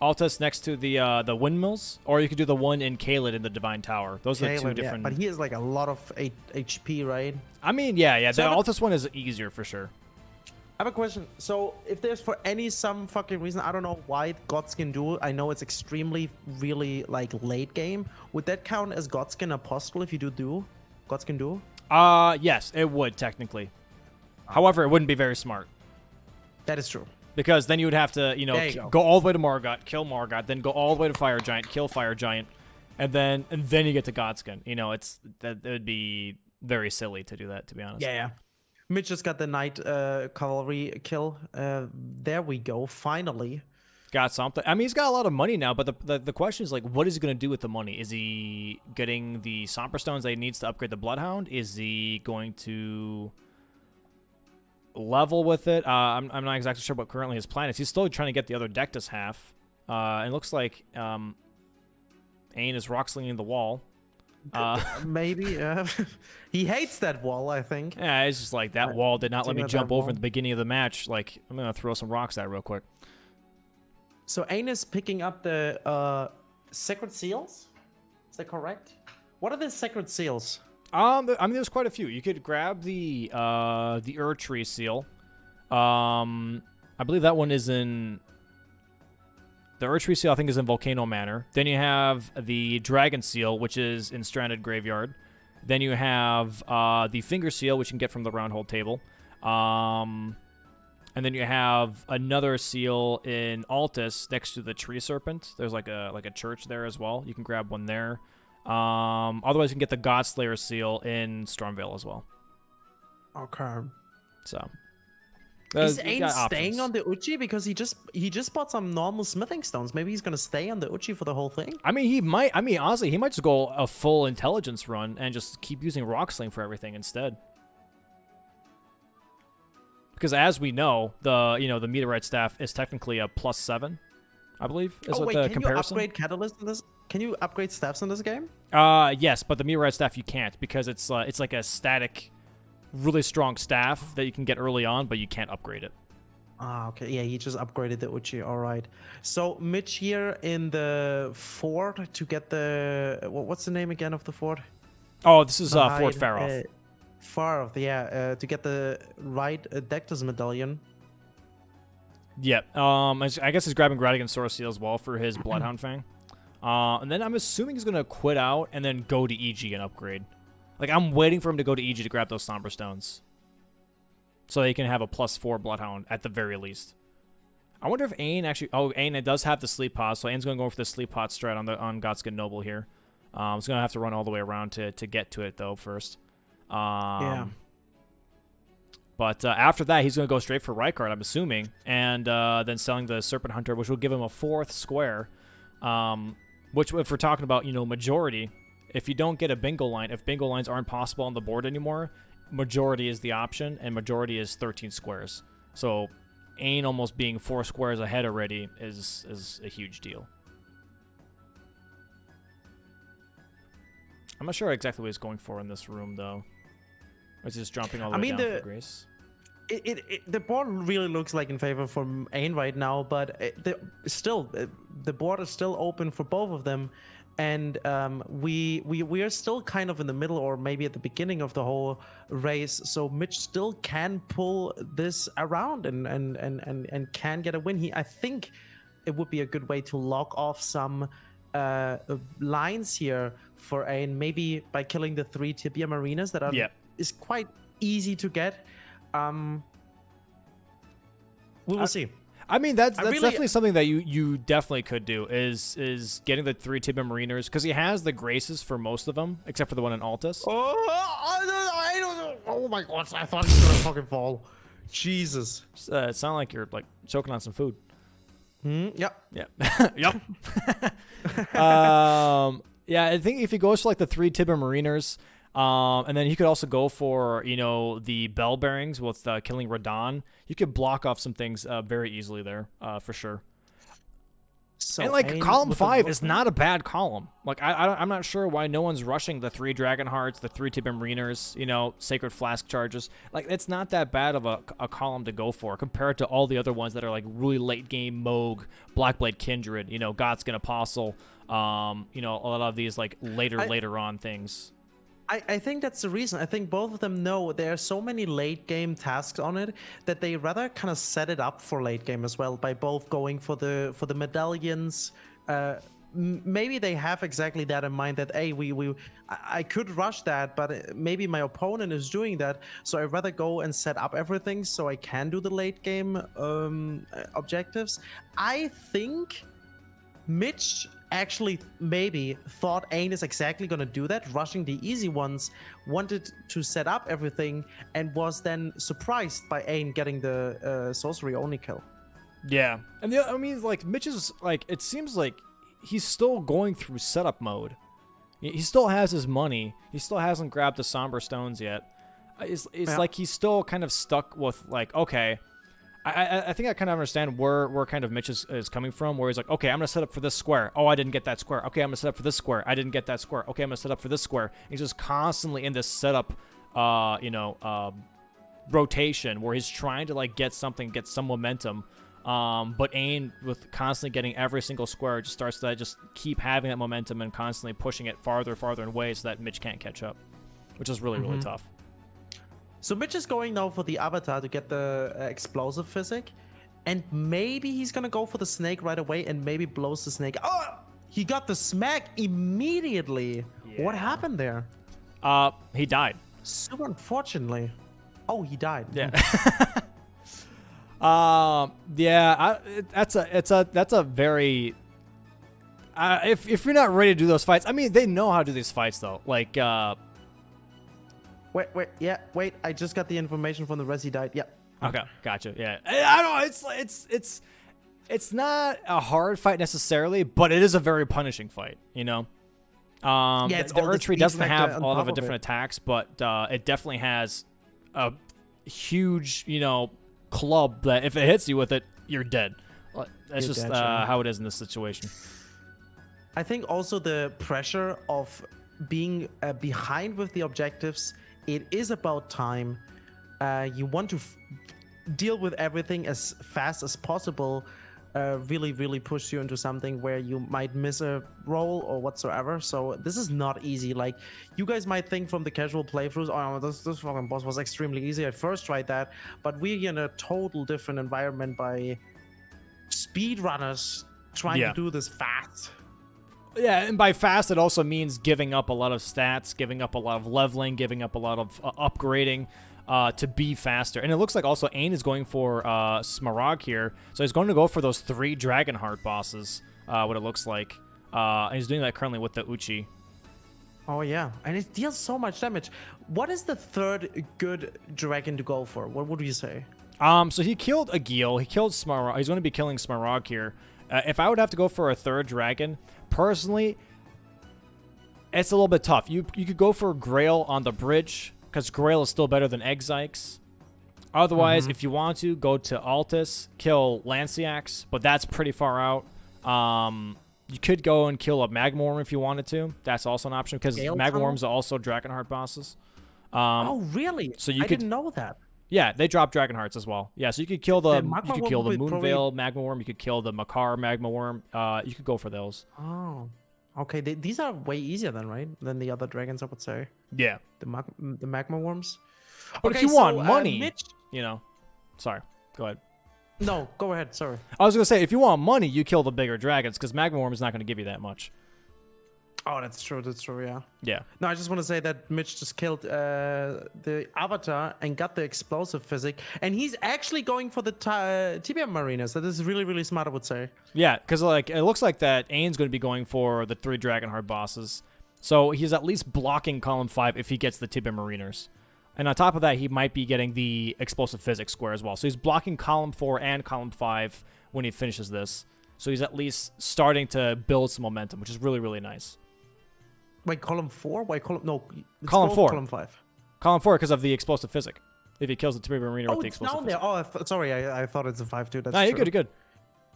Altus next to the windmills, or you could do the one in Caelid in the Divine Tower. Those are the two Caleb, different. but he has like a lot of HP, right? I mean, yeah. So The I have a- Altus one is easier for sure. I have a question. So, if there's for some fucking reason, I don't know why Godskin Duel, I know it's extremely, really, like, late game. Would that count as Godskin Apostle if you do Duel? Godskin Duel? Yes, it would technically. However, it wouldn't be very smart That is true. because then you would have to, There you go. go all the way to Morgoth, kill Morgoth, then go all the way to Fire Giant, kill Fire Giant, and then you get to Godskin. You know, it would be very silly to do that, to be honest. Yeah. Mitch just got the Knight Cavalry kill. There we go. Finally. Got something. I mean, he's got a lot of money now, but the question is, like, what is he going to do with the money? Is he getting the Somber Stones that he needs to upgrade the Bloodhound? Is he going to level with it? I'm not exactly sure what currently his plan is. He's still trying to get the other Dectus half. It looks like Ain is rock slinging the wall. Maybe. He hates that wall, I think. Yeah, it's just like that wall did not let me Taking out jump that over wall. in the beginning of the match. Like, I'm going to throw some rocks at it real quick. So Ain is picking up the Sacred Seals. Is that correct? What are the Sacred Seals? I mean, there's quite a few. You could grab the Tree seal. I believe that one is in the Tree seal. I think is in Volcano Manor. Then you have the Dragon seal, which is in Stranded Graveyard. Then you have the Finger seal, which you can get from the Roundhold table. And then you have another seal in Altus next to the Tree Serpent. There's like a church there as well. You can grab one there. Otherwise, you can get the Godslayer seal in Stormvale as well. Okay. So, Is you Ain got staying options. on the Uchi because he just bought some normal smithing stones? Maybe he's gonna stay on the Uchi for the whole thing. I mean, he might. I mean, honestly, he might just go a full intelligence run and just keep using Rocksling for everything instead. Because as we know, the meteorite staff is technically a +7, I believe, is what the can comparison. you upgrade catalyst in this? Can you upgrade staffs in this game? Yes, but the meteorite staff you can't because it's like a static, really strong staff that you can get early on, but you can't upgrade it. Ah, okay. Yeah, he just upgraded the Uchi. All right. So Mitch here in the fort to get the what's the name again of the fort? Oh, this is Fort Hide, Faroth. Faroth, yeah. To get the right Dectus medallion. Yep. I guess he's grabbing Gradigan Source Seal as well for his Bloodhound Fang. And then I'm assuming he's gonna quit out and then go to EG and upgrade. Like, I'm waiting for him to go to EG to grab those Somber Stones, so he can have a +4 Bloodhound at the very least. I wonder if Ain actually. Oh, Ain does have the Sleep Pod, so Ain's gonna go for the Sleep Pod strat on Godskin Noble here. He's gonna have to run all the way around to get to it though first. Yeah. But after that, he's going to go straight for Rykard, I'm assuming, and then selling the Serpent Hunter, which will give him a 4th square. Which, if we're talking about, majority, if you don't get a bingo line, if bingo lines aren't possible on the board anymore, majority is the option, and majority is 13 squares. So Ain almost being 4 squares ahead already is a huge deal. I'm not sure exactly what he's going for in this room, though. Or is he just jumping all the I way mean, down for Grace? The board really looks like in favor for Ain right now, but the board is still open for both of them, and we are still kind of in the middle or maybe at the beginning of the whole race. So Mitch still can pull this around and can get a win. I think it would be a good way to lock off some lines here for Ain, maybe by killing the 3 Tibia Marinas that is quite easy to get. We will see. I mean, that's definitely something that you definitely could do is getting the 3 Tibia Mariners, because he has the Graces for most of them, except for the one in Altus. I don't know. Oh my god, I thought he was gonna fucking fall. Jesus. It sounds like you're like choking on some food. Yep. Yep. Yep. Yeah, I think if he goes for like the 3 Tibia Mariners, and then he could also go for, the bell bearings with killing Radon. You could block off some things very easily there, for sure. So and like column 5 is not a bad column. Like I'm not sure why no one's rushing the 3 Dragon Hearts, the 3 Tibia Mariners, Sacred Flask charges. Like it's not that bad of a column to go for compared to all the other ones that are like really late game Moog, Blackblade Kindred, Godskin Apostle, a lot of these like later on things. I think that's the reason. I think both of them know there are so many late game tasks on it that they rather kind of set it up for late game as well by both going for the medallions. Maybe they have exactly that in mind, that hey, I could rush that, but maybe my opponent is doing that, so I'd rather go and set up everything so I can do the late game objectives. I think Mitch actually maybe thought Ain is exactly going to do that, rushing the easy ones, wanted to set up everything, and was then surprised by Ain getting the sorcery only kill. Yeah. And like Mitch is like, it seems like he's still going through setup mode. He still has his money. He still hasn't grabbed the Somber Stones yet. It's like he's still kind of stuck with like, okay, I think I kind of understand where kind of Mitch is coming from, where he's like, okay, I'm going to set up for this square. Oh, I didn't get that square. Okay, I'm going to set up for this square. I didn't get that square. Okay, I'm going to set up for this square. He's just constantly in this setup, rotation where he's trying to like get something, get some momentum. But Ain, with constantly getting every single square, just starts to just keep having that momentum and constantly pushing it farther in ways so that Mitch can't catch up, which is really, really tough. So Mitch is going now for the avatar to get the explosive physic, and maybe he's gonna go for the snake right away and maybe blows the snake. Oh, he got the smack immediately. Yeah. What happened there? He died. So unfortunately. Oh, he died. Yeah. That's a very. If you're not ready to do those fights, I mean, they know how to do these fights though. Like. Wait, I just got the information from the res. He died. Yeah. Okay, gotcha. Yeah. I don't know. It's not a hard fight necessarily, but it is a very punishing fight, Yeah, the Erdtree doesn't have a lot of different attacks, but it definitely has a huge, club that if it hits you with it, you're dead. That's just how it is in this situation. I think also the pressure of being behind with the objectives, it is about time. You want to deal with everything as fast as possible. Really push you into something where you might miss a roll or whatsoever. So this is not easy. Like, you guys might think from the casual playthroughs, oh, this fucking boss was extremely easy. I first tried that, but we're in a total different environment by speedrunners trying to do this fast. Yeah, and by fast, it also means giving up a lot of stats, giving up a lot of leveling, giving up a lot of upgrading to be faster. And it looks like also Ain is going for Smaragd here. So he's going to go for those 3 Dragonheart bosses, what it looks like. And he's doing that currently with the Uchi. Oh, yeah. And it deals so much damage. What is the third good dragon to go for? What would you say? So he killed Agil. He killed Smaragd. He's going to be killing Smaragd here. If I would have to go for a third dragon, personally, it's a little bit tough. You could go for Grail on the bridge, because Grail is still better than Exyx. Otherwise, if you want to, go to Altus, kill Lanciax, but that's pretty far out. You could go and kill a Magma Worm if you wanted to. That's also an option because Gale Magma Tunnel? Worms are also Dragonheart bosses. Oh, really? so you I could- didn't know that. Yeah, they drop Dragonhearts as well. Yeah, so you could kill the Magma you could kill the Worm would Moonveil Magma Worm. You could kill the Makar Magma Worm. You could go for those. Oh, okay. These are way easier then, right? Than the other dragons, I would say. Yeah, The magma worms. but if Okay, you want so, money, Mitch... you know, sorry, go ahead. No, go ahead. Sorry. I was gonna say if you want money, you kill the bigger dragons because Magma Worm is not gonna give you that much. Oh, that's true. That's true. Yeah. Yeah. No, I just want to say that Mitch just killed the Avatar and got the explosive physic, and he's actually going for the Tibia Marinas. That is really, really smart, I would say. Yeah, because like it looks like that Ain's going to be going for the 3 Dragonheart bosses, so he's at least blocking column 5 if he gets the Tibia Mariners, and on top of that, he might be getting the explosive physics square as well. So he's blocking column 4 and column 5 when he finishes this. So he's at least starting to build some momentum, which is really, really nice. Wait, column 4? Wait, column... No, it's Column both 4. Column 5. Column 4 because of the explosive physic. If he kills the Tibia Mariner with Oh, the it's explosive down there. physic. Oh, sorry. I thought it's a 5 too. That's Nah, you're true. good, you're good.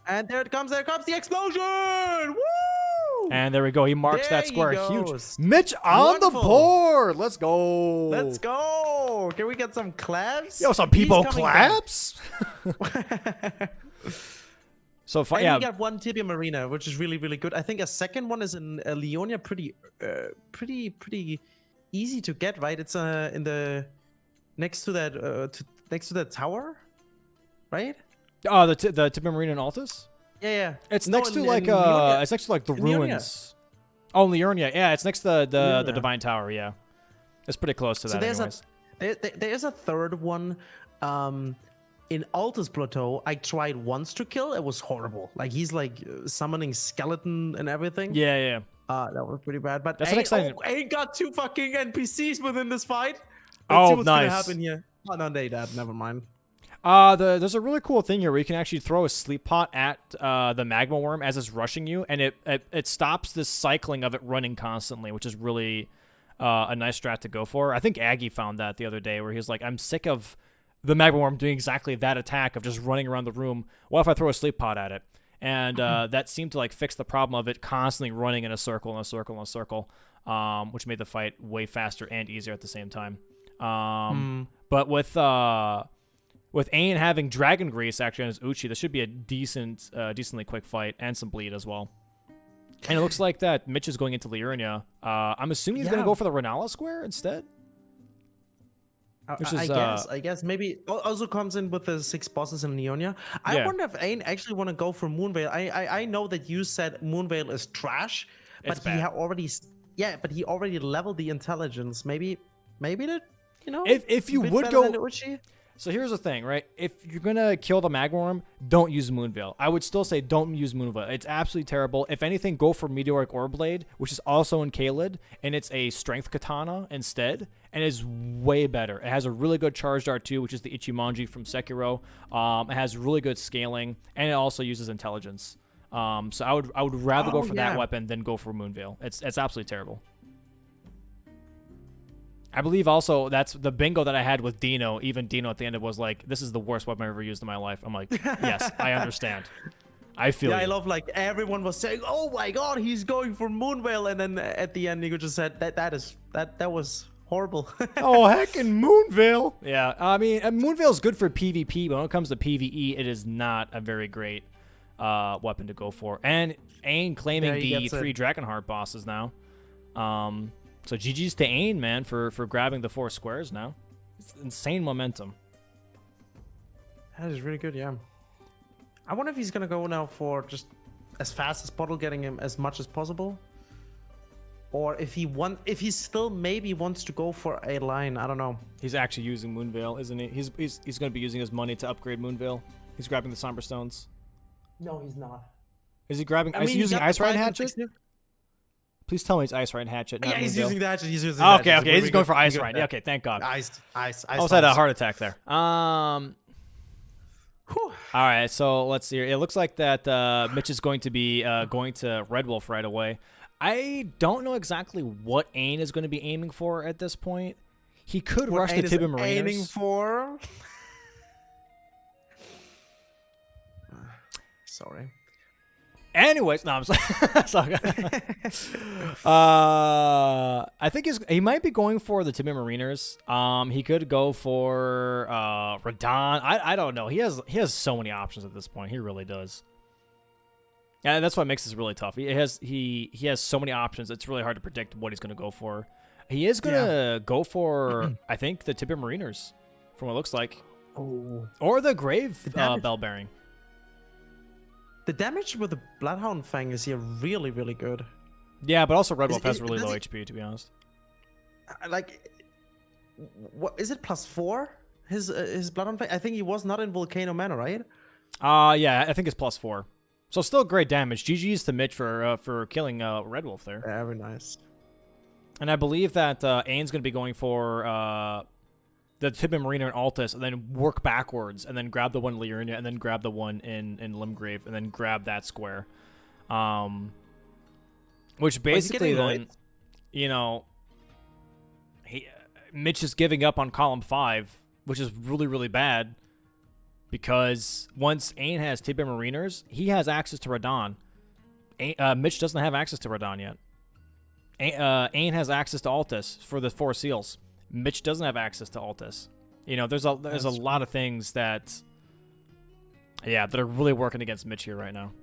And there it comes. There comes the explosion! Woo! And there we go. He marks There that he square goes. huge. Mitch on the Wonderful. board. Let's go. Let's go! Can we get some claps? Yo, some He's people coming back. claps. So And yeah, we got one Tibia Marina, which is really, really good. I think a second one is in Leonia, pretty easy to get, right? It's in the next to that tower, right? oh, the Tibia Marina in Altus. Yeah. It's No, next to in like Leonia. it's next to like the In Leonia. ruins. Oh, Leonia. Yeah, it's next to the Leonia. Divine Tower. Yeah, it's pretty close to So that. there's Anyways. there's a third one. In Altus Plateau, I tried once to kill. It was horrible. Like he's like summoning skeleton and everything. Yeah. That was pretty bad. But That's the next thing. Ain't got 2 fucking NPCs within this fight. Let's Oh, see what's gonna nice. happen here. Oh no, they died. Never mind. There's a really cool thing here where you can actually throw a sleep pot at the magma worm as it's rushing you, and it stops this cycling of it running constantly, which is really a nice strat to go for. I think Aggie found that the other day where he was like, I'm sick of the magma worm doing exactly that attack of just running around the room. What if I throw a sleep pot at it? And that seemed to like fix the problem of it constantly running in a circle, which made the fight way faster and easier at the same time. But with Ain having Dragon Grease actually on his Uchi, this should be a decently quick fight and some bleed as well. And it looks like that Mitch is going into Liurnia. I'm assuming he's going to go for the Renala Square instead. Which is, I guess maybe also comes in with the 6 bosses in Leonia. I Yeah. wonder if Ain actually want to go for Moonveil. I know that you said Moonveil is trash, but It's he bad. already leveled the intelligence. Maybe that If you a bit would better go- than the Uchi? So here's the thing, right? If you're going to kill the Magworm, don't use Moonveil. I would still say don't use Moonveil. It's absolutely terrible. If anything, go for Meteoric Orb Blade, which is also in Kaled, and it's a Strength Katana instead, and is way better. It has a really good charged R2, which is the Ichimonji from Sekiro. It has really good scaling, and it also uses intelligence. So I would rather go for that weapon than go for Moonveil. It's absolutely terrible. I believe also that's the bingo that I had with Dino. Even Dino at the end was like, "This is the worst weapon I've ever used in my life." I'm like, "Yes, I understand. I feel." Yeah, you. I love like everyone was saying, "Oh my god, he's going for Moonveil," and then at the end Nico just said that was horrible. Oh, heckin' Moonveil. Yeah, I mean, Moonveil's good for PvP, but when it comes to PvE, it is not a very great weapon to go for. And Ain claiming Yeah, he the gets 3 it. Dragonheart bosses now. So GG's to Ain, man, for grabbing the 4 squares now. It's insane momentum. That is really good, yeah. I wonder if he's gonna go now for just as fast as possible, getting him as much as possible, or if he still maybe wants to go for a line. I don't know. He's actually using Moonveil, isn't he? He's going to be using his money to upgrade Moonveil. He's grabbing the Somber Stones. No, he's not. Is he grabbing? I Is mean, he using got the Ice Ride 5 and Hatchet? 6 Please tell me it's Ice Ride Hatchet. Not Yeah, he's Moonveil. using the hatchet. He's using. Oh, the okay, hatchet. okay. So He's going for Ice we Ride. got Yeah, okay, thank God. Ice. I almost had a heart attack there. All right, so let's see here. It looks like that Mitch is going to be going to Red Wolf right away. I don't know exactly what Ain is going to be aiming for at this point. He could What rush the Ain is Tibia aiming Mariners. for. Sorry. Anyways, no, I'm sorry. I think he might be going for the Tibia Mariners. He could go for Radon. I don't know. He has so many options at this point. He really does. Yeah, that's what makes this really tough. He has so many options. It's really hard to predict what he's going to go for. He is going to go for, I think, the Tibia Mariners, from what it looks like. Oh. Or the Grave Bell Bearing. The damage with the Bloodhound Fang is here really, really good. Yeah, but also Red Wolf has really low HP, to be honest. Like, what is it? +4? His Bloodhound Fang? I think he was not in Volcano Manor, right? Yeah, I think it's +4. So still great damage. GG's to Mitch for killing Red Wolf there. Very nice. And I believe that Ain's going to be going for the Tibia Marina and Altus, and then work backwards, and then grab the one in Liurnia, and then grab the one in Limgrave, and then grab that square. Which basically then, you know, Mitch is giving up on column 5, which is really, really bad, because once Ain has Tibia Mariners, he has access to Radon. Mitch doesn't have access to Radon yet. Ain has access to Altus for the 4 seals. Mitch doesn't have access to Altus. You know, there's a lot of things that are really working against Mitch here right now.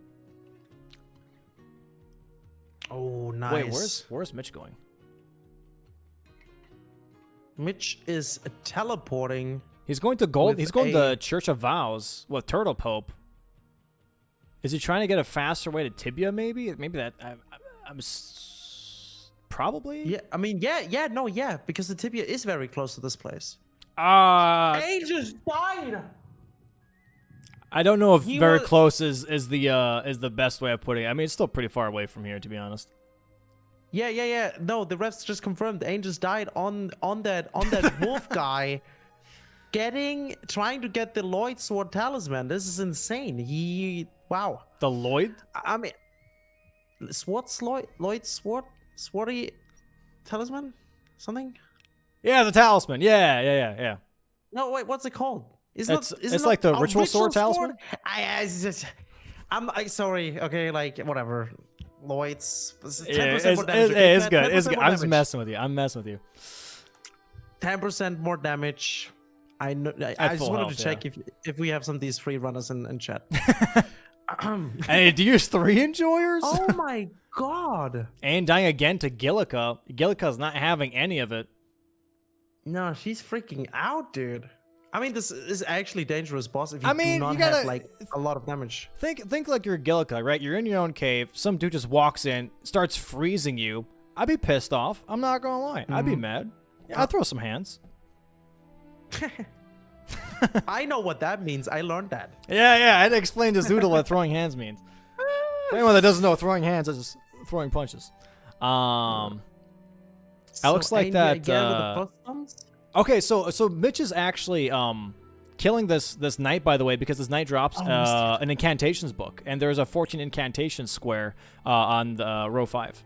Oh, nice. Wait, where's Mitch going? Mitch is teleporting. He's going to gold. With He's going to Church of Vows with Turtle Pope. Is he trying to get a faster way to Tibia? Maybe that. Probably. Yeah, I mean, yeah, because the Tibia is very close to this place. He just died. I don't know if very close is the best way of putting it. I mean, it's still pretty far away from here, to be honest. Yeah. No, the refs just confirmed Ain just died on that wolf guy, trying to get the Lloyd Sword Talisman. This is insane. Wow. The Lloyd? I mean, Lloyd Sword. Swordy Talisman? Something? Yeah, the talisman. Yeah. No, wait, what's it called? It's like the ritual sword talisman? I'm sorry. Okay, like, whatever. Lloyd's. 10% more damage. It's good. It's good. I'm just messing with you. 10% more damage. I know. I just wanted to check if we have some of these free runners in chat. Hey, do you use 3 enjoyers? Oh my god. And dying again to Gillica. Gillica's not having any of it. No, she's freaking out, dude. I mean, this is actually dangerous, boss, if you do not have like a lot of damage. Think like you're Gillica, right? You're in your own cave. Some dude just walks in, starts freezing you. I'd be pissed off. I'm not gonna lie. I'd be mad. Yeah, I'd throw some hands. I know what that means. I learned that. Yeah. I had to explain to Zoodle what throwing hands means. For anyone that doesn't know, throwing hands is just throwing punches. It looks like that. Okay, so Mitch is actually killing this knight, by the way, because this knight drops an incantations book, and there's a 14 incantation square on the row 5.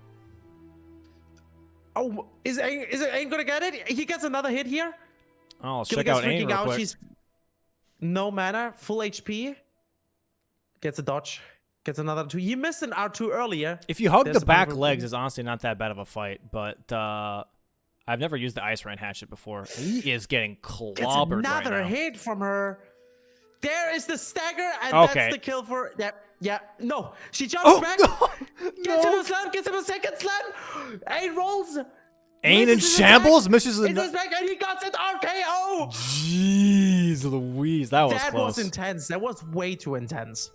Oh, is Ain gonna get it? He gets another hit here. Oh, let's check out Ain real quick. She's no mana, full HP. Gets a dodge. Gets another 2. He missed an R2 earlier. If you hug the back legs, it's honestly not that bad of a fight, but I've never used the Ice Ryan Hatchet before. He is getting clobbered right now. Gets another hit from her. There is the stagger, and that's the kill for... Yeah. No, she jumps back. Gets him a slam, gets him a second slam. Ain rolls. Ain in shambles? Misses in back, and he got it RKO. Jeez Louise, that was close. That was intense. That was way too intense.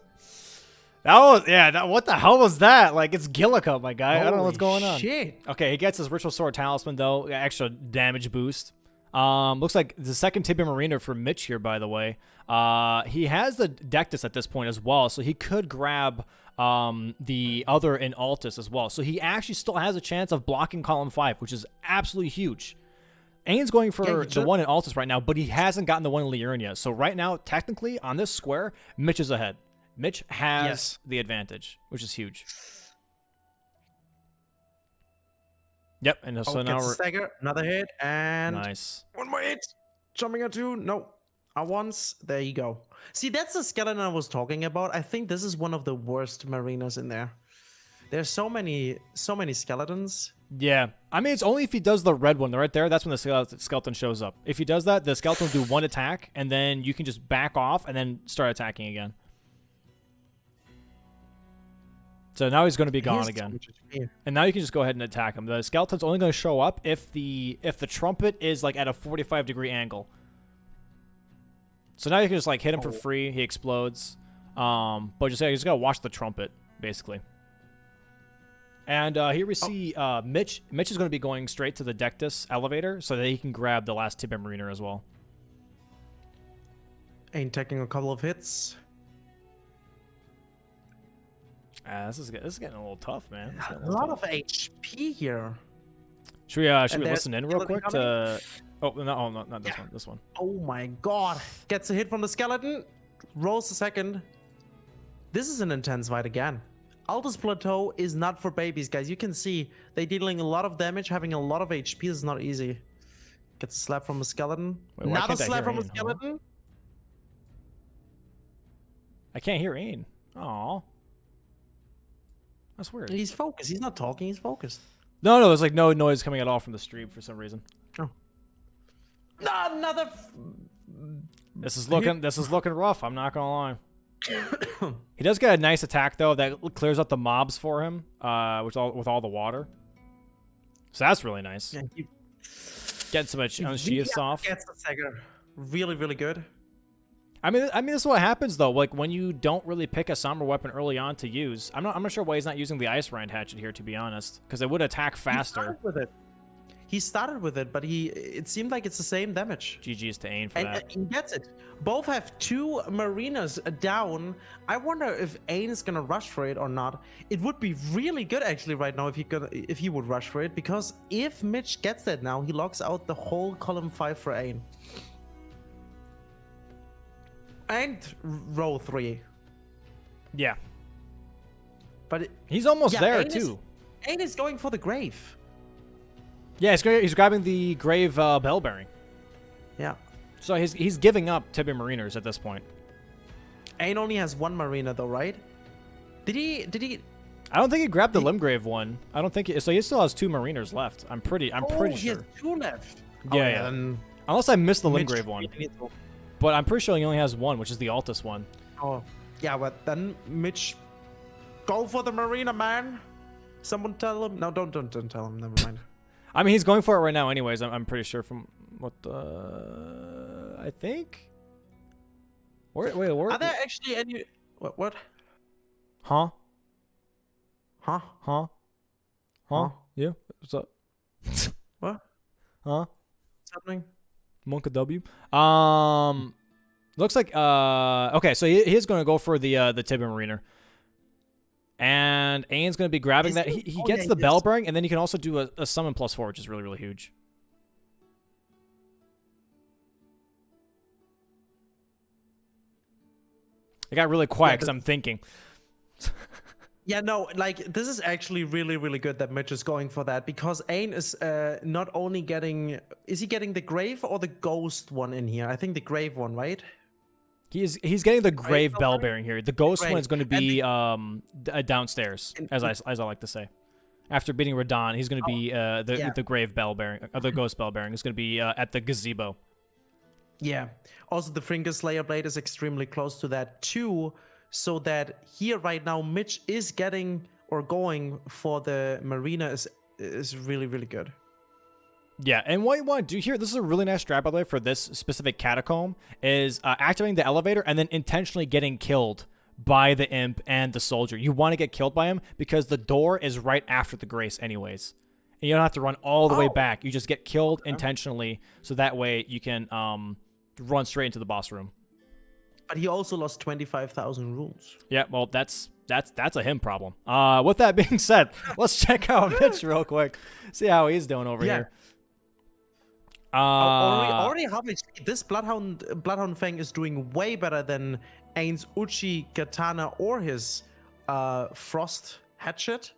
What the hell was that? Like, it's Gillica, my guy. I don't know what's going on. Shit. Okay, he gets his Ritual Sword Talisman, though. Extra damage boost. Looks like the second Tibia Marina for Mitch here, by the way. He has the Dectus at this point as well, so he could grab the other in Altus as well. So he actually still has a chance of blocking column 5, which is absolutely huge. Ain's going for the one in Altus right now, but he hasn't gotten the one in Liurnia. So right now, technically, on this square, Mitch is ahead. Mitch has the advantage, which is huge. Yep, and so now we're stagger, another hit, and nice. One more hit. Jumping at 2. No. once. There you go. See, that's the skeleton I was talking about. I think this is one of the worst marinas in there. There's so many skeletons. Yeah. I mean, it's only if he does the red one right there. That's when the skeleton shows up. If he does that, the skeleton will do one attack, and then you can just back off and then start attacking again. So now he's going to be gone again. And now you can just go ahead and attack him. The skeleton's only going to show up if the trumpet is like at a 45-degree angle. So now you can just like hit him for free. He explodes. But you just got to watch the trumpet, basically. And here we see Mitch. Mitch is going to be going straight to the Dectus elevator so that he can grab the last Tibia Mariner as well. Ain't taking a couple of hits. This is getting a little tough, man. A lot of HP here. Should we listen in real quick to? Oh no, not this one. This one. Oh my god! Gets a hit from the skeleton. Rolls a second. This is an intense fight again. Altus Plateau is not for babies, guys. You can see they're dealing a lot of damage, having a lot of HP. This is not easy. Gets a slap from a skeleton. Wait, not a slap from a skeleton. Huh? I can't hear Ain. Aw. That's weird. He's focused. He's not talking. He's focused. No, there's like no noise coming at all from the stream for some reason. Oh. No, another. This is looking rough. I'm not gonna lie. He does get a nice attack though that clears up the mobs for him, with all the water. So that's really nice. Yeah, get so much unsheathed off. Gets the Sega. Really, really good. I mean, this is what happens though. Like when you don't really pick a somber weapon early on to use. I'm not sure why he's not using the Ice Rind Hatchet here, to be honest, because it would attack faster. He started with it, but it seemed like it's the same damage. GG's to Ain for that. He gets it. Both have 2 marinas down. I wonder if Ain is gonna rush for it or not. It would be really good actually right now if he would rush for it, because if Mitch gets that now, he locks out the whole column 5 for Ain. And row 3. Yeah. But he's almost there too. Ain is going for the grave. Yeah, he's grabbing the grave bell bearing. Yeah. So he's giving up Tibia Mariners at this point. Ain only has 1 marina though, right? Did he? I don't think he grabbed the Limgrave one. I don't think so. He still has 2 mariners left. I'm pretty sure. He has 2 left. Yeah. Unless I missed the Limgrave one. But I'm pretty sure he only has 1, which is the Altus one. Oh, yeah, but then Mitch, go for the marina, man. Someone tell him. No, don't tell him. Never mind. I mean, he's going for it right now anyways. I'm pretty sure from what the... I think? Wait, are there actually any... What? Huh? Huh? Huh? Huh? Yeah? What's up? What? Huh? What's happening? Monka W. Looks like... Okay, so he is going to go for the Tibia Mariner. And Ain's going to be grabbing that. He gets the bell bearing, and then he can also do a summon +4, which is really, really huge. It got really quiet because I'm thinking. Yeah, no, like, this is actually really, really good that Mitch is going for that, because Ain is not only getting... Is he getting the grave or the ghost one in here? I think the grave one, right? He's getting the grave bell bearing here. The ghost one is going to be downstairs, as I like to say. After beating Radon, he's going to be the grave bell bearing, the ghost bell bearing is going to be at the gazebo. Yeah. Also, the Finger Slayer blade is extremely close to that too, so that here right now Mitch is getting or going for the marina is really, really good. Yeah, and what you want to do here, this is a really nice strat, by the way, for this specific catacomb, is activating the elevator and then intentionally getting killed by the imp and the soldier. You want to get killed by him because the door is right after the grace anyways. And you don't have to run all the way back. You just get killed intentionally, so that way you can run straight into the boss room. But he also lost 25,000 runes. Yeah, well, that's a him problem. With that being said, let's check out Mitch real quick. See how he's doing over here. Already how much this Bloodhound Fang is doing way better than Ain's Uchi Katana or his Frost Hatchet.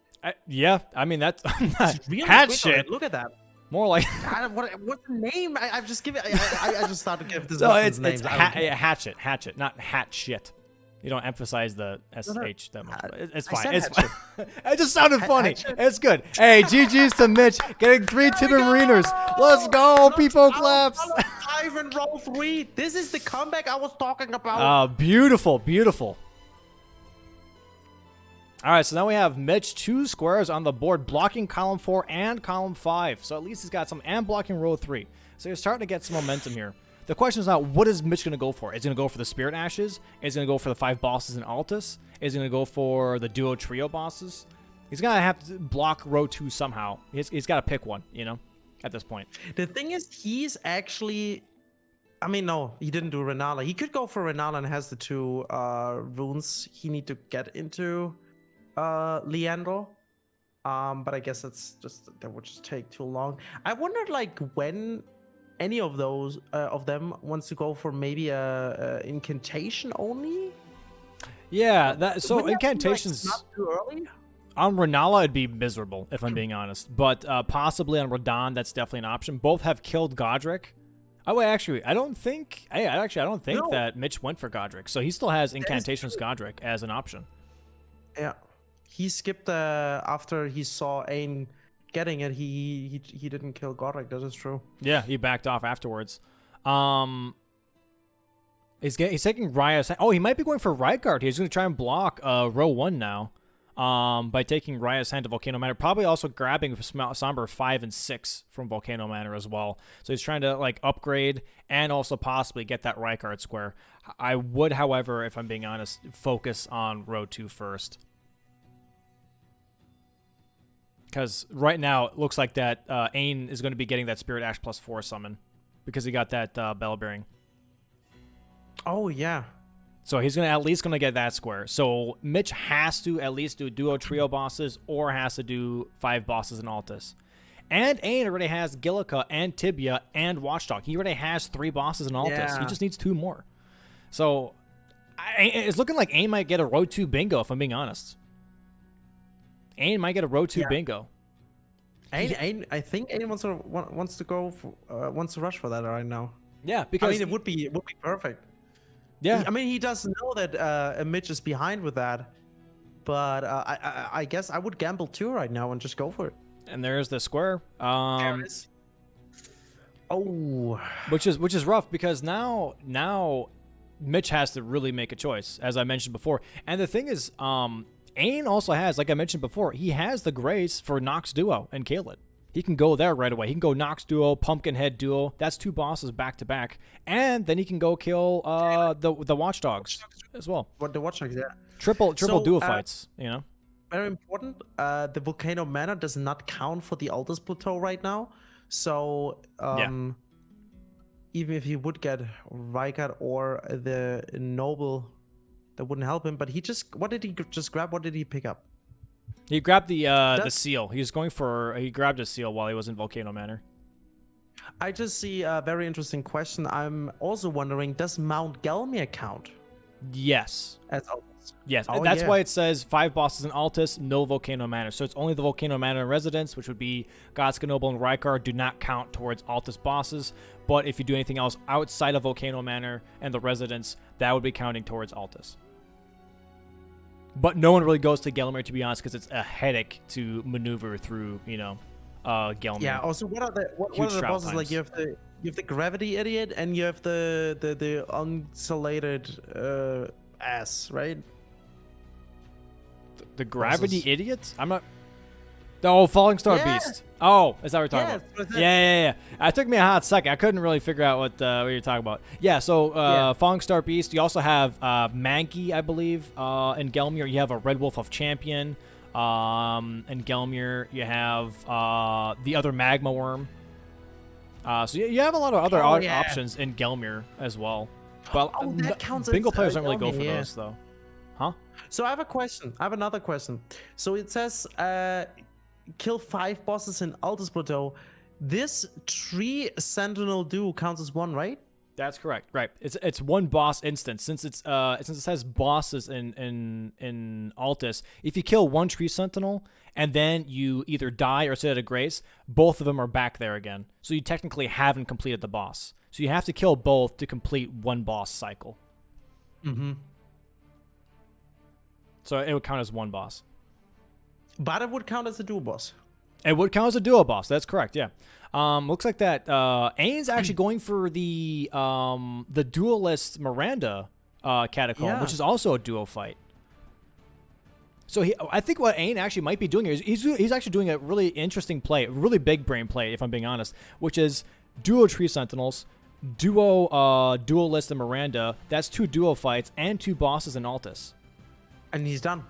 Yeah, I mean that's really Hatchet. Look at that. More like What's the name? I've just given. I just started giving this. so it's names. hatchet, not hat shit. You don't emphasize the sh that much. It's fine. It's fine. It just sounded funny. It's good. Hey, GG's to Mitch getting 3 Tiberimers. Let's go, people claps. 5 in row 3. This is the comeback I was talking about. Beautiful, beautiful. All right, so now we have Mitch 2 squares on the board, blocking column 4 and column 5. So at least he's got some, and blocking row 3. So you're starting to get some momentum here. The question is now, what is Mitch going to go for? Is he going to go for the Spirit Ashes? Is he going to go for the 5 bosses in Altus? Is he going to go for the duo trio bosses? He's going to have to block row 2 somehow. He's got to pick one, you know, at this point. The thing is, he's actually... I mean, no, he didn't do Renala. He could go for Renala and has the 2 runes he need to get into Leandro. But I guess that would just take too long. I wondered, like, when... any of those of them wants to go for maybe a incantation only? Yeah, so incantations not too early. On Renala it'd be miserable if I'm being honest, but possibly on Radahn that's definitely an option. Both have killed Godric. Oh wait, actually, I don't think that Mitch went for Godric, so he still has incantations Godric as an option. Yeah, he skipped after he saw Ain getting it. He didn't kill Godric. That is true. Yeah, he backed off afterwards. He's taking Raya's. Oh, he might be going for Rykard. He's going to try and block row 1 now. By taking Raya's Hand to Volcano Manor, probably also grabbing Somber 5 and 6 from Volcano Manor as well. So he's trying to like upgrade and also possibly get that Rykard square. I would, however, if I'm being honest, focus on row 2 first. Because right now, it looks like that Ain is going to be getting that Spirit Ash +4 summon. Because he got that Bell Bearing. Oh, yeah. So he's at least going to get that square. So Mitch has to at least do duo trio bosses or has to do 5 bosses in Altus. And Ain already has Gillica and Tibia and Watchdog. He already has 3 bosses in Altus. Yeah. He just needs 2 more. So it's looking like Ain might get a row 2 bingo, if I'm being honest. Ain might get a row 2 bingo. Ain, I think Ain wants to go wants to rush for that right now. Yeah, because I mean it would be perfect. Yeah, I mean he does know that Mitch is behind with that, but I guess I would gamble too right now and just go for it. And there's the square. There it is. Oh, which is rough because now Mitch has to really make a choice, as I mentioned before. And the thing is, Ain also has, like I mentioned before, he has the grace for Nox Duo and Kaled. He can go there right away. He can go Nox Duo, Pumpkinhead Duo. That's 2 bosses back to back. And then he can go kill the Watchdogs as well. What the Watchdogs, yeah. Triple duo fights, you know. Very important. The Volcano Manor does not count for the Altus Plateau right now. So even if he would get Rykard or the Noble, that wouldn't help him. But he just, what did he just grab? What did he pick up? He grabbed the seal. He grabbed a seal while he was in Volcano Manor. I just see a very interesting question. I'm also wondering, does Mount Gelmir count? Yes. As Altus? Yes. That's why it says 5 bosses in Altus, no Volcano Manor. So it's only the Volcano Manor residents, which would be Godska Noble and Rykard, do not count towards Altus bosses. But if you do anything else outside of Volcano Manor and the residents, that would be counting towards Altus. But no one really goes to Gelmir, to be honest, because it's a headache to maneuver through, you know, Gelmir. Yeah. Also, what are the bosses times. Like? You have the Gravity Idiot and you have the Unsulated ass, right? The Gravity Idiot? I'm not. Oh, Falling Star Beast. Oh, is that what we're talking about? Yeah. It took me a hot second. I couldn't really figure out what you're talking about. Yeah, so Falling Star Beast. You also have Mankey, I believe, in Gelmir. You have a Red Wolf of Champion. In Gelmir, you have the other Magma Worm. So you have a lot of other options in Gelmir as well. But that counts bingo as, players don't really go for Gelmir, those, though. Huh? So I have a question. I have another question. So it says kill 5 bosses in Altus Plateau. This 3 Sentinel duo counts as 1, right? That's correct. Right. It's one boss instance. Since it says bosses in Altus, if you kill one tree sentinel and then you either die or sit at a grace, both of them are back there again. So you technically haven't completed the boss. So you have to kill both to complete one boss cycle. Mm-hmm. So it would count as one boss. But it would count as a dual boss. It would count as a duo boss. That's correct. Yeah. Looks like that. Ain's actually going for the duelist Miranda catacomb, which is also a duo fight. So I think what Ain actually might be doing here is he's actually doing a really interesting play, a really big brain play, if I'm being honest, which is duo tree sentinels, duo duelist and Miranda. That's 2 duo fights and 2 bosses in Altus. And he's done.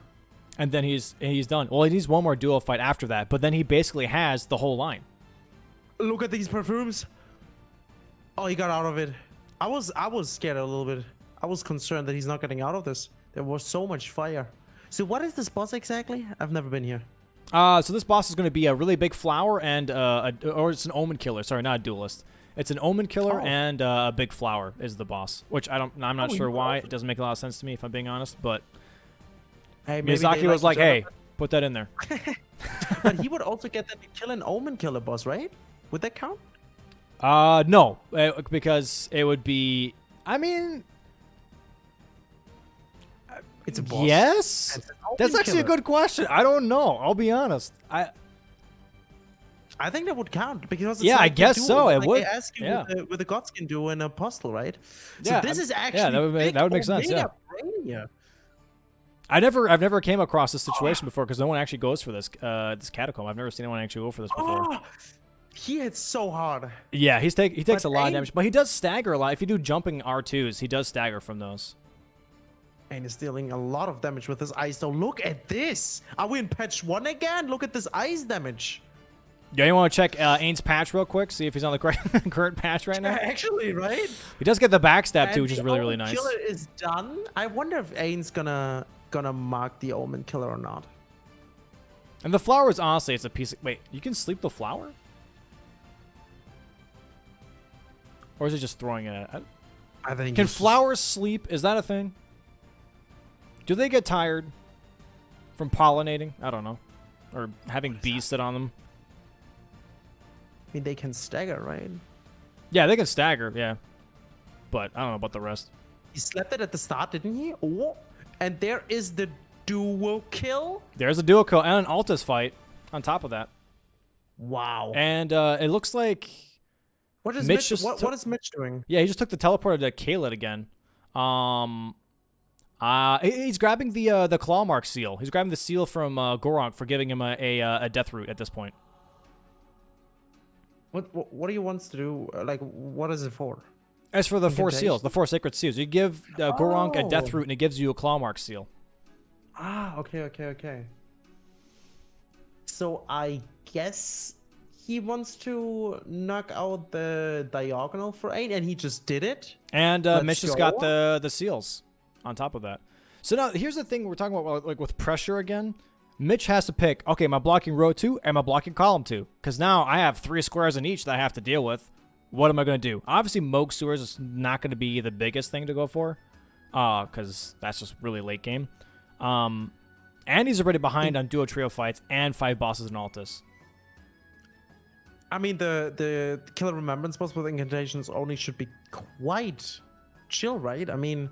And then he's done. Well, he needs one more duo fight after that, but then he basically has the whole line. Look at these perfumes. Oh, he got out of it. I was scared a little bit. I was concerned that he's not getting out of this. There was so much fire. So what is this boss exactly? I've never been here. So this boss is going to be a really big flower and or it's an omen killer. Sorry, not a duelist. It's an omen killer and a big flower is the boss, which I'm not sure why. It doesn't make a lot of sense to me if I'm being honest, but hey, Miyazaki was like, "Hey, put that in there." But he would also get that to kill an omen killer boss, right? Would that count? No, because it would be. I mean, it's a boss. Yes, that's actually a good question. I don't know. I'll be honest. I think that would count because it's yeah, like I guess so. It would. They ask you with the Godskin duo and Apostle, right? So Yeah, this is actually that would make sense. Yeah. I've never came across this situation before because no one actually goes for this this catacomb. I've never seen anyone actually go for this before. Oh, he hits so hard. Yeah, he takes a lot of damage, but he does stagger a lot. If you do jumping R2s, he does stagger from those. And he's dealing a lot of damage with his ice. So look at this. Are we in patch 1 again? Look at this ice damage. Yeah, you want to check Ain's patch real quick? See if he's on the current patch right now? Actually, right? He does get the backstab too, which is really, really nice. The killer is done. I wonder if Ain's gonna mark the omen killer or not. And the flower is honestly, it's a piece of... Wait, you can sleep the flower? Or is it just throwing it at... I think Can flowers sleep? Is that a thing? Do they get tired from pollinating? I don't know. Or having bees sit on them? I mean, they can stagger, right? Yeah, they can stagger, yeah. But I don't know about the rest. He slept it at the start, didn't he? Oh, and there is the duo kill. There's a duo kill and an Altus fight on top of that. Wow. And it looks like... What is Mitch Mitch? What is Mitch doing? Yeah, he just took the teleporter to Khaled again. He's grabbing the claw mark seal. He's grabbing the seal from Goronk for giving him a death root at this point. What do you want to do? Like, what is it for? As for the 4 seals, the 4 sacred seals, you give Goronk a death root and it gives you a claw mark seal. Ah, okay. So I guess he wants to knock out the diagonal for 8, and he just did it. And Mitch just got the seals on top of that. So now here's the thing we're talking about, like with pressure again. Mitch has to pick, okay, am I blocking row 2? Am I blocking column 2? Because now I have 3 squares in each that I have to deal with. What am I going to do? Obviously, Moog Sewers is not going to be the biggest thing to go for. Because that's just really late game. And he's already behind on duo trio fights and 5 bosses in Altus. I mean, the Killer Remembrance boss with incantations only should be quite chill, right? I mean...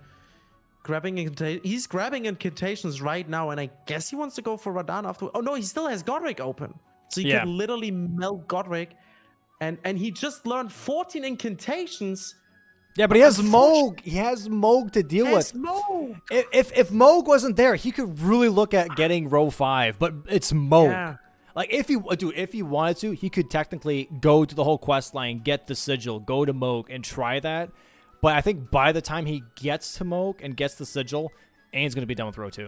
He's grabbing incantations right now, and I guess he wants to go for Radahn after. Oh no, he still has Godric open, so he can literally melt Godric, and he just learned 14 incantations. Yeah, but he has Moog. He has Moog to deal with. Moog. If Moog wasn't there, he could really look at getting row 5, but it's Moog. Yeah. Like if he wanted to, he could technically go to the whole quest line, get the sigil, go to Moog, and try that. But I think by the time he gets to Moog and gets the sigil, Ain's going to be done with row 2.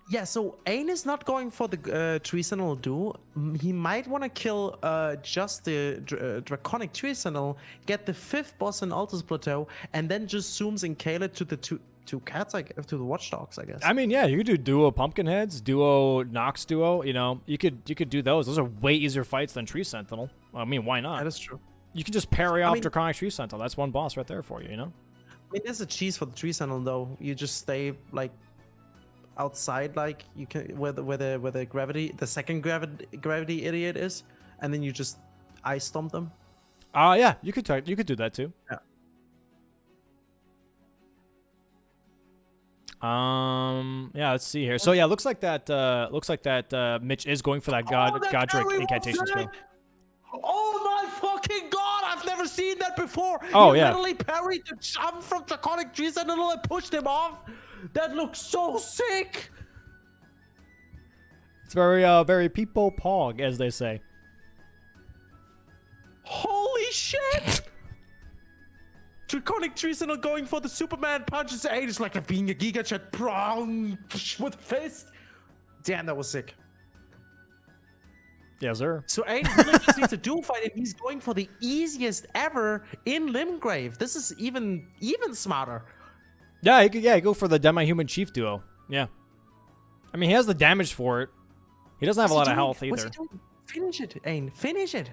Yeah, so Ain is not going for the Tree Sentinel duo. He might want to kill just the Draconic Tree Sentinel, get the 5th boss in Altus Plateau, and then just zooms in Khaled to the two cats, to the Watchdogs, I guess. I mean, yeah, you could do duo Pumpkinheads, duo Nox duo. You know, you could do those. Those are way easier fights than Tree Sentinel. I mean, why not? That is true. You can just parry off mean- Draconic Tree Sentinel. That's one boss right there for you, you know? I mean, there's a cheese for the tree sentinel though. You just stay like outside, like you can where the gravity, the second gravity idiot is, and then you just ice stomp them. Yeah, you could do that too. Yeah. Yeah, let's see here. So yeah, looks like that Mitch is going for that Godric incantation spell. Oh my fucking god! I've never seen that before. Oh, He yeah. literally parried the jump from Draconic Tree Sentinel and pushed him off. That looks so sick. It's very very people pog, as they say. Holy shit! Draconic Tree Sentinel going for the Superman punches. Ain is like being a Giga Jet brown with fist. Damn, that was sick. Yes, sir. So Ain really just needs a dual fight, and he's going for the easiest ever in Limgrave. This is even smarter. Yeah, he could go for the demi-human chief duo. Yeah. I mean, he has the damage for it. He doesn't have a lot of health What's either. he doing? Finish it, Ain. Finish it.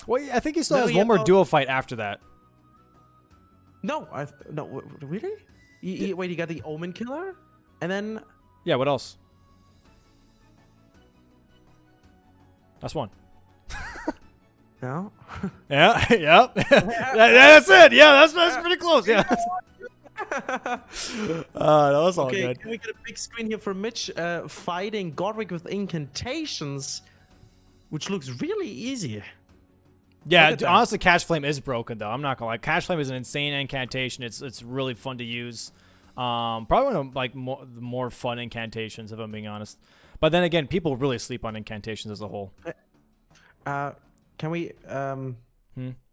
Well, I think he still No, has yeah, one more no. duo fight after that. No, no, really? Wait, you got the Omen Killer? And then... Yeah, what else? That's one. No? Yeah, yep. That's it. Yeah, that's pretty close. Yeah. That was all Okay, good. can we get a big screen here for Mitch fighting Godric with incantations, which looks really easy. Yeah, Look at that. honestly, Cash Flame is broken though. I'm not gonna lie. Cash Flame is an insane incantation. It's really fun to use. Probably one of like more fun incantations, if I'm being honest. But then again, people really sleep on incantations as a whole. Can we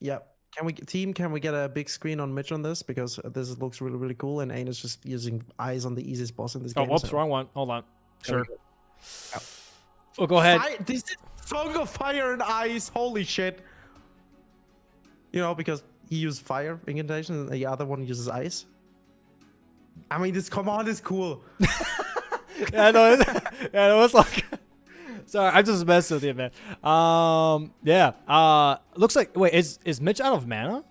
yeah, can we get a big screen on Mitch on this, because this looks really cool, and Ain is just using eyes on the easiest boss in this Oh, game. whoops, so- wrong one. Hold on. There we Sure. go. Oh, go ahead. This is Song of Fire and Ice. Holy shit. You know, because he used fire incantation and the other one uses ice. I mean, this command is cool. Yeah, no, yeah, it was like. Sorry, I just messed with you, man. Yeah. Looks like. Wait, is Mitch out of mana?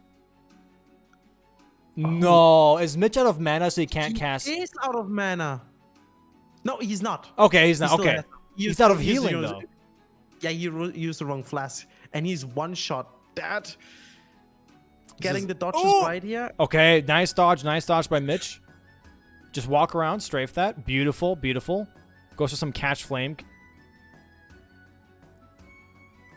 No, is Mitch out of mana so he can't cast? He is out of mana. No, he's not. Okay, he's not. He still Okay, has- he's out of he used- healing though. Yeah, you used the wrong flask, and he's one shot that. Getting the dodges right here. Okay, nice dodge by Mitch. Just walk around, strafe that. Beautiful, beautiful. Goes for some catch flame.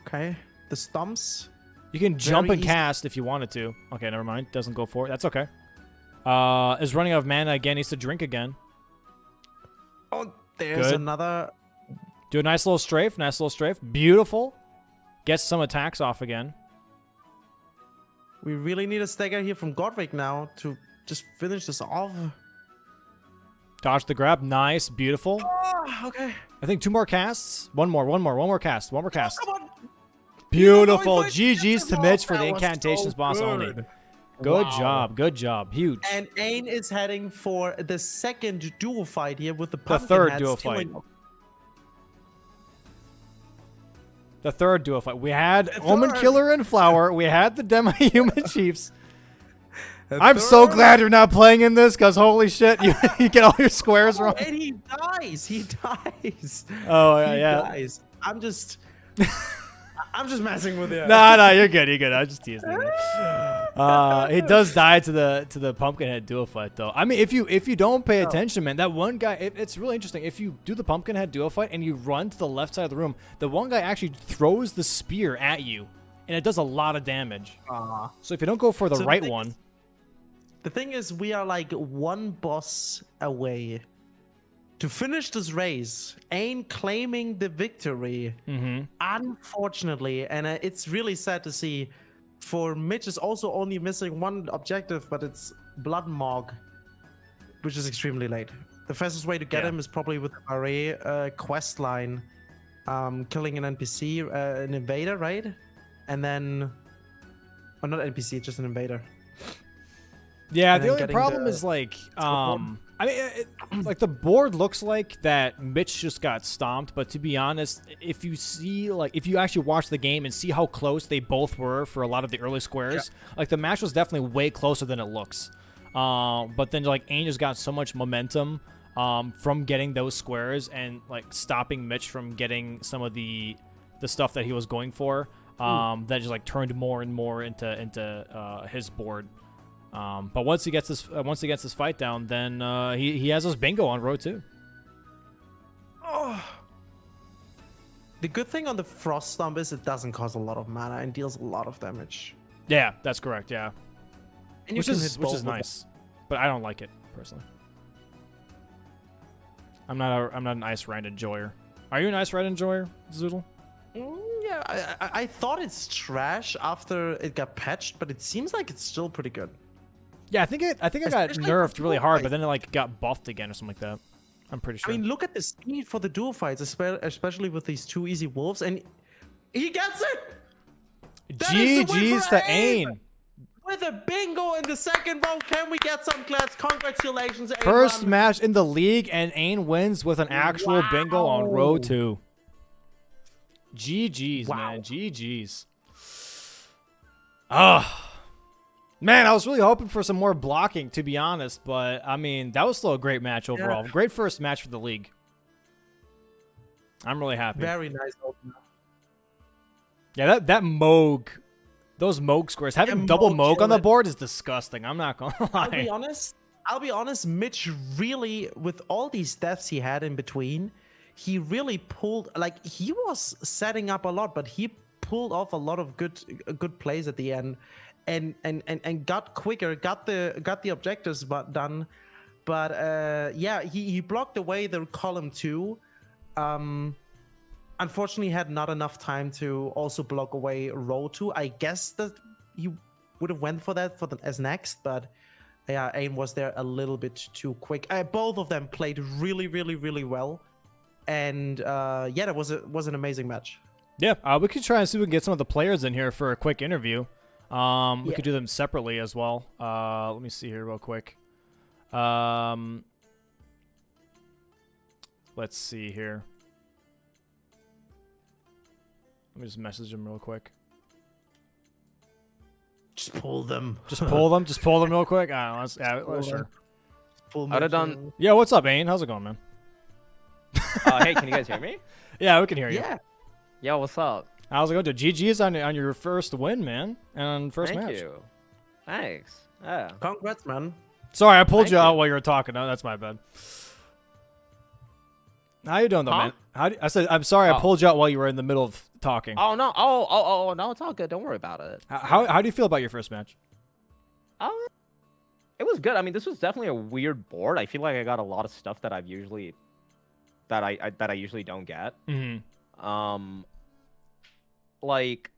Okay, the stumps. You can jump Very and easy. cast if you wanted to. Okay, never mind. Doesn't go for it. That's okay. Is running out of mana again. Needs to drink again. Oh, there's Good. another. Do a nice little strafe. Nice little strafe. Beautiful. Gets some attacks off again. We really need a stagger here from Godric now to just finish this off. Dodge the grab. Nice. Beautiful. Oh, okay. I think 2 more casts. One more cast. One more cast. Come on. Beautiful. Going for it. GG's to That Mitch for the was incantations so boss only. good. Good Wow. job. Good job. Huge. And Ain is heading for the second duo fight here with the The pumpkin third head duo stealing- fight. The third duo fight. We had The Omen third. Killer and Flower. We had the Demi-Human Chiefs. The I'm so third- glad you're not playing in this, because holy shit, you get all your squares Oh, wrong. and he dies. He dies. Oh, yeah. He yeah. dies. I'm just messing with you. No, you're good. You're good. I was just teasing you. He does die to the Pumpkinhead duo fight, though. I mean, if you don't pay attention, man, that one guy. It's really interesting. If you do the Pumpkinhead duo fight and you run to the left side of the room, the one guy actually throws the spear at you, and it does a lot of damage. So if you don't go for the So the right thing one, The thing is, we are like one boss away to finish this race. Ain claiming the victory. Unfortunately, and it's really sad to see. For Mitch is also only missing one objective, but it's Blood Mog, which is extremely late. The fastest way to get him is probably with the Array quest line, killing an NPC, an invader, right? And then, well, not NPC, just an invader. yeah. and The then only getting problem the is like, teleport. I mean, like the board looks like that Mitch just got stomped, but to be honest, if you see, like, if you actually watch the game and see how close they both were for a lot of the early squares, like the match was definitely way closer than it looks. But then like Ain just got so much momentum from getting those squares and like stopping Mitch from getting some of the stuff that he was going for. That just like turned more and more into his board. But once he gets this fight down, then he has his bingo on row 2. Oh. The good thing on the Frost Stomp is it doesn't cost a lot of mana and deals a lot of damage. Yeah, that's correct. Yeah, And which is nice, but I don't like it personally. I'm not an Ice Rand enjoyer. Are you an Ice Rand enjoyer, Zoodle? Yeah, I thought it's trash after it got patched, but it seems like it's still pretty good. Yeah, I think it got Especially nerfed for really dual hard, fights. but then it like got buffed again or something like that. I'm pretty sure. I mean, look at the speed for the dual fights, especially with these 2 easy wolves, and he gets it! That is the win GG's for to Ain. With a bingo in the second round, can we get some claps? Congratulations, Ainrun. First match in the league, and Ain wins with an actual bingo on row 2. GG's, man. GG's. Man, I was really hoping for some more blocking, to be honest, but I mean, that was still a great match overall. Yeah. Great first match for the league. I'm really happy. Very nice opener. Yeah, that Moog, those Moog squares, having double Moog on the board is disgusting. I'm not gonna lie. I'll be honest, Mitch really, with all these deaths he had in between, he really pulled, like, he was setting up a lot, but he pulled off a lot of good plays at the end. And got quicker, got the objectives done, but yeah, he blocked away the column 2. Unfortunately, had not enough time to also block away row 2. I guess that he would have went for that as next, but yeah, Aim was there a little bit too quick. Both of them played really, really, really well, and yeah, that was an amazing match. Yeah, we could try and see if we can get some of the players in here for a quick interview. We could do them separately as well. Let me see here real quick. Let's see here. Let me just message them real quick. Just pull them. Just pull them. Just pull them real quick. I don't know. Let's sure. I'd have done. Yeah, what's up, Ain? How's it going, man? Hey, can you guys hear me? Yeah, we can hear you. Yeah. Yo, what's up? How's it going? GG's on your first win, man, and first match. Thank you. Thanks. Yeah. Congrats, man. Sorry, I pulled you out while you were talking. No, that's my bad. How you doing, though, man? I said I'm sorry. I pulled you out while you were in the middle of talking. Oh no! Oh no! It's all good. Don't worry about it. How do you feel about your first match? It was good. I mean, this was definitely a weird board. I feel like I got a lot of stuff that I usually don't get. Mm-hmm. Like,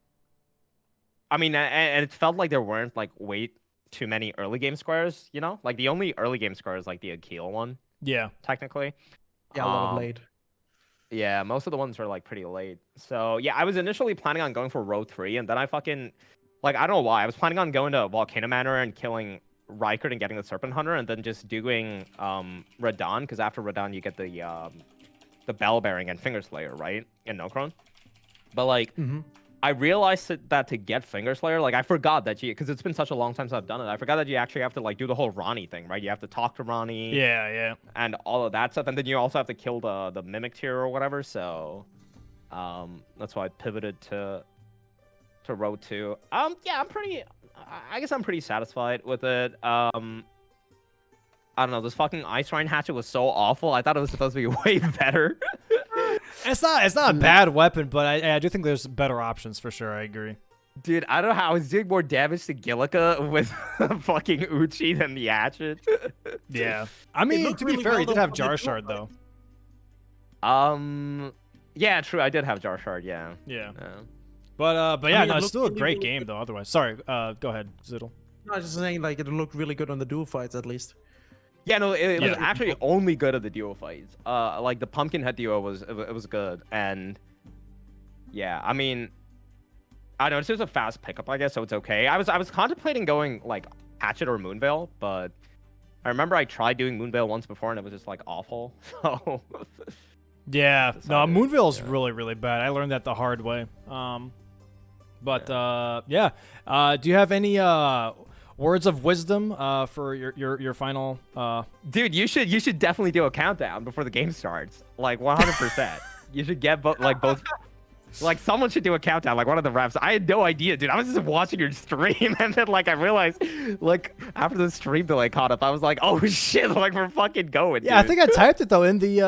I mean, and it felt like there weren't like way too many early game squares. You know, like the only early game square is like the Akil one. Yeah. Technically. Yeah, a lot of late. Yeah, most of the ones were like pretty late. So yeah, I was initially planning on going for row 3, and then I fucking like I don't know why I was planning on going to Volcano Manor and killing Rykard and getting the Serpent Hunter, and then just doing Radon, because after Radon you get the Bell Bearing and Finger Slayer, right, in Nokron. But like, I realized that to get Finger Slayer, like I forgot that because it's been such a long time since I've done it. I forgot that you actually have to like do the whole Ronnie thing, right? You have to talk to Ronnie. Yeah. And all of that stuff, and then you also have to kill the Mimic Tier or whatever. So, that's why I pivoted to row 2. Yeah, I guess I'm pretty satisfied with it. I don't know. This fucking Ice Rhine Hatchet was so awful. I thought it was supposed to be way better. It's not a bad weapon, but I do think there's better options for sure. I agree. Dude, I don't know how I was doing more damage to Gillica with fucking Uchi than the Hatchet. Yeah. I mean, to be fair, he did have Jar Shard, though. Yeah, true. I did have Jar Shard, yeah. Yeah. But yeah, no, it's still a really, great really game, though, otherwise. Sorry, go ahead, Ziddle. No, I was just saying, like, it looked really good on the duel fights, at least. Yeah, no, it was actually only good at the duo fights. Like the Pumpkinhead duo was good, and yeah, I mean, I don't know, it's just a fast pickup, I guess, so it's okay. I was contemplating going like Hatchet or Moonveil, but I remember I tried doing Moonveil once before and it was just like awful. So Yeah, no, Decided, Moonveil is yeah. really, really bad. I learned that the hard way. Yeah. Do you have any words of wisdom for your final? dude, you should definitely do a countdown before the game starts. Like 100%. You should get both. Like someone should do a countdown, like one of the refs. I had no idea, dude. I was just watching your stream, and then like I realized, like after the stream delay caught up, I was like, oh shit, like we're fucking going. Yeah, I dude. think I typed it though in the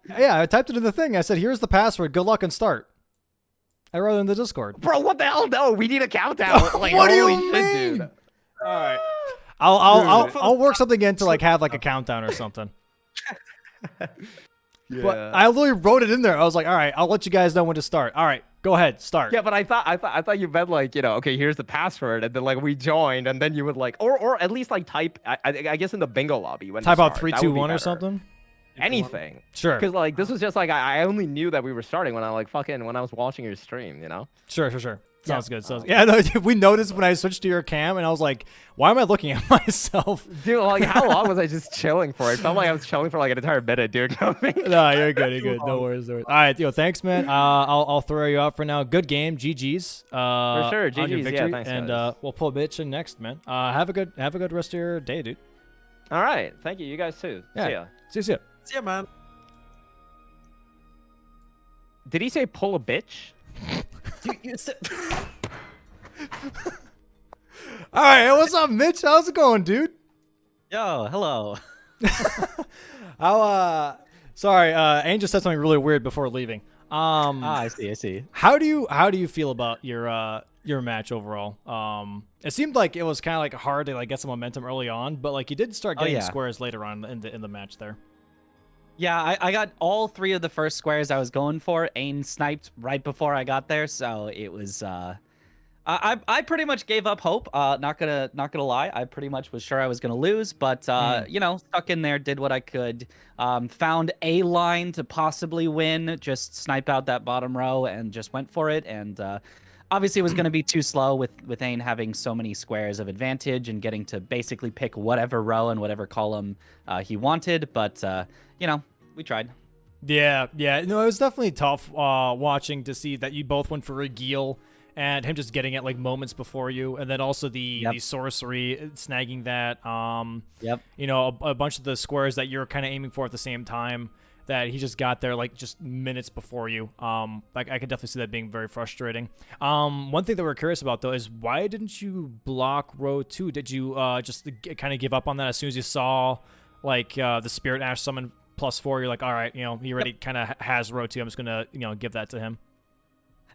I typed it in the thing. I said, "Here's the password. Good luck and start." I wrote it in the Discord. Bro, what the hell? No, we need a countdown. Like, What do you holy shit, mean? dude. All right, I'll work something in to like have like a countdown or something. Yeah. But I literally wrote it in there. I was like, all right, I'll let you guys know when to start. All right, go ahead, start. Yeah, but I thought you meant like, you know, okay, here's the password, and then like we joined, and then you would like, or at least like type, I guess in the bingo lobby when Type to out start. 3, That 2, would be 1 or better. something. Anything. Sure. Because like this was just like I only knew that we were starting when I like when I was watching your stream, you know. Sure. Sounds good. Yeah, no, we noticed when I switched to your cam, and I was like, why am I looking at myself? Dude, like how long was I just chilling for? It felt like I was chilling for like an entire minute, dude. No, you're good. You're good. No worries. All right, thanks, man. I'll throw you out for now. Good game. GG's. For sure. On your GG's. victory. Yeah, thanks, and guys. we'll pull a bitch in next, man. Have a good rest of your day, dude. All right. Thank you. You guys too. Yeah. See ya. See ya. See ya, man. Did he say pull a bitch? All right, hey, what's up, Mitch? How's it going, dude? Yo, hello. Sorry, Angel said something really weird before leaving. I see. How do you feel about your match overall? It seemed like it was kind of like hard to like get some momentum early on, but like you did start getting yeah. squares later on in the match there. Yeah, I got all 3 of the first squares I was going for. Ain sniped right before I got there, so it was I pretty much gave up hope. Not gonna lie, I pretty much was sure I was gonna lose, but you know, stuck in there, did what I could. Found a line to possibly win, just snipe out that bottom row and just went for it. And obviously it was gonna be too slow with Ain having so many squares of advantage and getting to basically pick whatever row and whatever column he wanted. But you know, we tried. Yeah. No, it was definitely tough watching to see that you both went for a Geel and him just getting it like moments before you, and then also the sorcery snagging that. Yep. You know, a bunch of the squares that you're kind of aiming for at the same time that he just got there like just minutes before you. Like I could definitely see that being very frustrating. One thing that we're curious about though is why didn't you block row 2? Did you just kind of give up on that as soon as you saw like the Spirit Ash summon +4? You're like, all right, you know, he already kind of has row 2. I'm just gonna, you know, give that to him.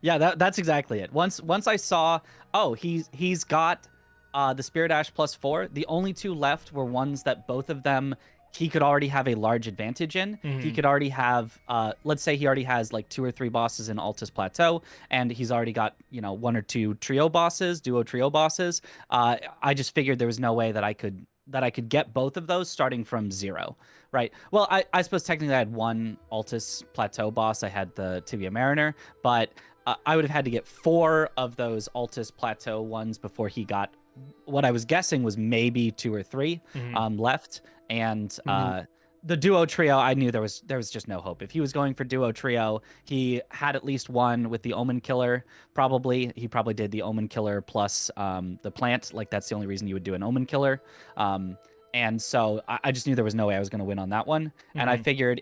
Yeah, that's exactly it. Once I saw, oh, he's got the Spirit Ash +4. The only 2 left were ones that both of them he could already have a large advantage in. He could already have, let's say he already has like 2 or 3 bosses in Altus Plateau, and he's already got, you know, 1 or 2 duo trio bosses. I just figured there was no way that I could get both of those starting from 0, right? Well, I suppose technically I had 1 Altus Plateau boss. I had the Tibia Mariner, but I would have had to get 4 of those Altus Plateau ones before he got what I was guessing was maybe 2 or 3 left. And the duo trio, I knew there was just no hope. If he was going for duo trio, he had at least 1 with the Omen Killer. He probably did the Omen Killer plus the plant. Like that's the only reason you would do an Omen Killer. And so I just knew there was no way I was going to win on that one. And I figured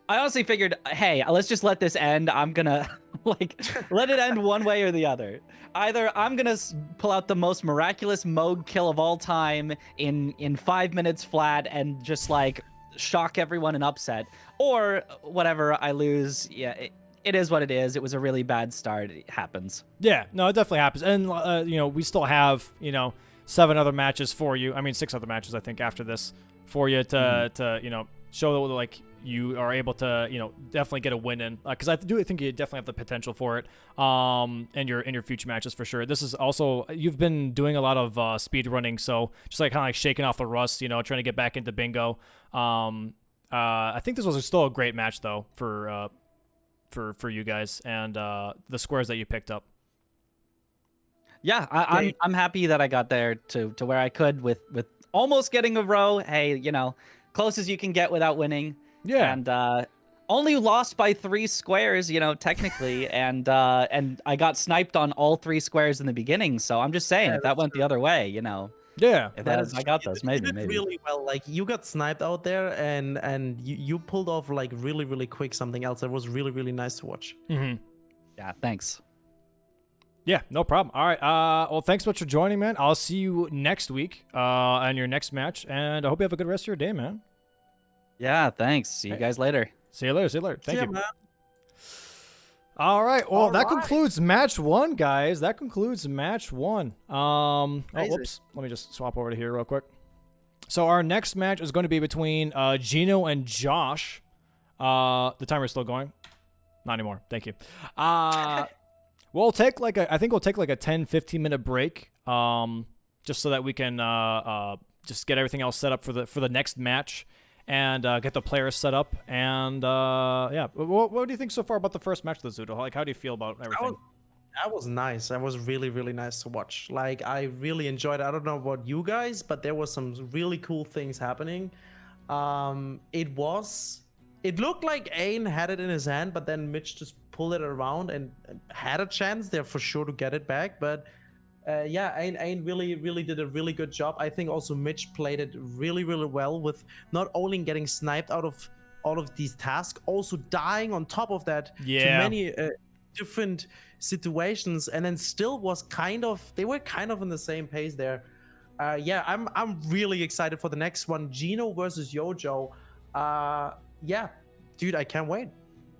I honestly figured, hey, let's just let this end. I'm gonna like let it end one way or the other. Either I'm gonna pull out the most miraculous Moog kill of all time in 5 minutes flat and just like shock everyone and upset, or whatever, I lose. Yeah, it is what it is. It was a really bad start. It happens. Yeah, no, it definitely happens. And you know, we still have 7 other matches for you. I mean, 6 other matches I think after this for you to you know, show that like you are able to, you know, definitely get a win in, because I do think you definitely have the potential for it in your future matches for sure. This is also, you've been doing a lot of speed running, so just like kind of like shaking off the rust, you know, trying to get back into bingo. I think this was still a great match though for you guys and the squares that you picked up. Yeah, I'm happy that I got there to where I could with almost getting a row. Hey, you know, close as you can get without winning. Yeah. And only lost by 3 squares, you know, technically, and I got sniped on all 3 squares in the beginning. So I'm just saying, Yeah, if that went the other way, you know, Yeah. if That that, is I got true. those, You maybe, did really well. Like you got sniped out there, and you pulled off like really quick something else that was really nice to watch. Mm-hmm. Yeah, thanks. Yeah, no problem. All right. Well, thanks so much for joining, man. I'll see you next week on your next match, and I hope you have a good rest of your day, man. Yeah, thanks. See you guys later. See you later. See you later. Thank Yeah, you. man. All right. Well, All that right. concludes match 1, guys. That concludes match 1. Oh, Crazy. whoops. Let me just swap over to here real quick. So our next match is going to be between Gino and Josh. The timer's still going. Not anymore. Thank you. We'll take like I think we'll take like a 10-15 minute break. Just so that we can just get everything else set up for the next match. And get the players set up, and yeah. What do you think so far about the first match of the Zudo? Like, how do you feel about everything? That was nice. That was really nice to watch. Like, I really enjoyed it. I don't know about you guys, but there was some really cool things happening. It looked like Ain had it in his hand, but then Mitch just pulled it around and had a chance there for sure to get it back. But yeah, Ain really did a really good job. I think also Mitch played it really well with not only getting sniped out of all of these tasks, also dying on top of that to many different situations, and then still was they were kind of in the same pace there. Yeah, I'm really excited for the next one, Gino versus Yojo. Yeah, dude, I can't wait.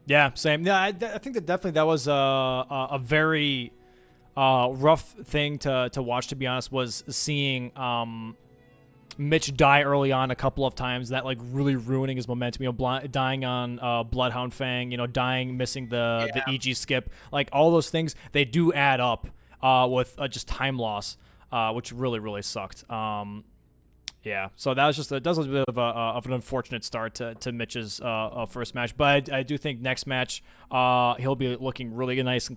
Yeah, same. Yeah, I think that was a very rough thing to watch, to be honest, was seeing Mitch die early on a couple of times, that like really ruining his momentum, you know, dying on Bloodhound Fang, you know, missing the EG skip, like all those things, they do add up with just time loss, which really sucked. Yeah, so that was a bit of an unfortunate start to Mitch's first match, but I do think next match he'll be looking really nice and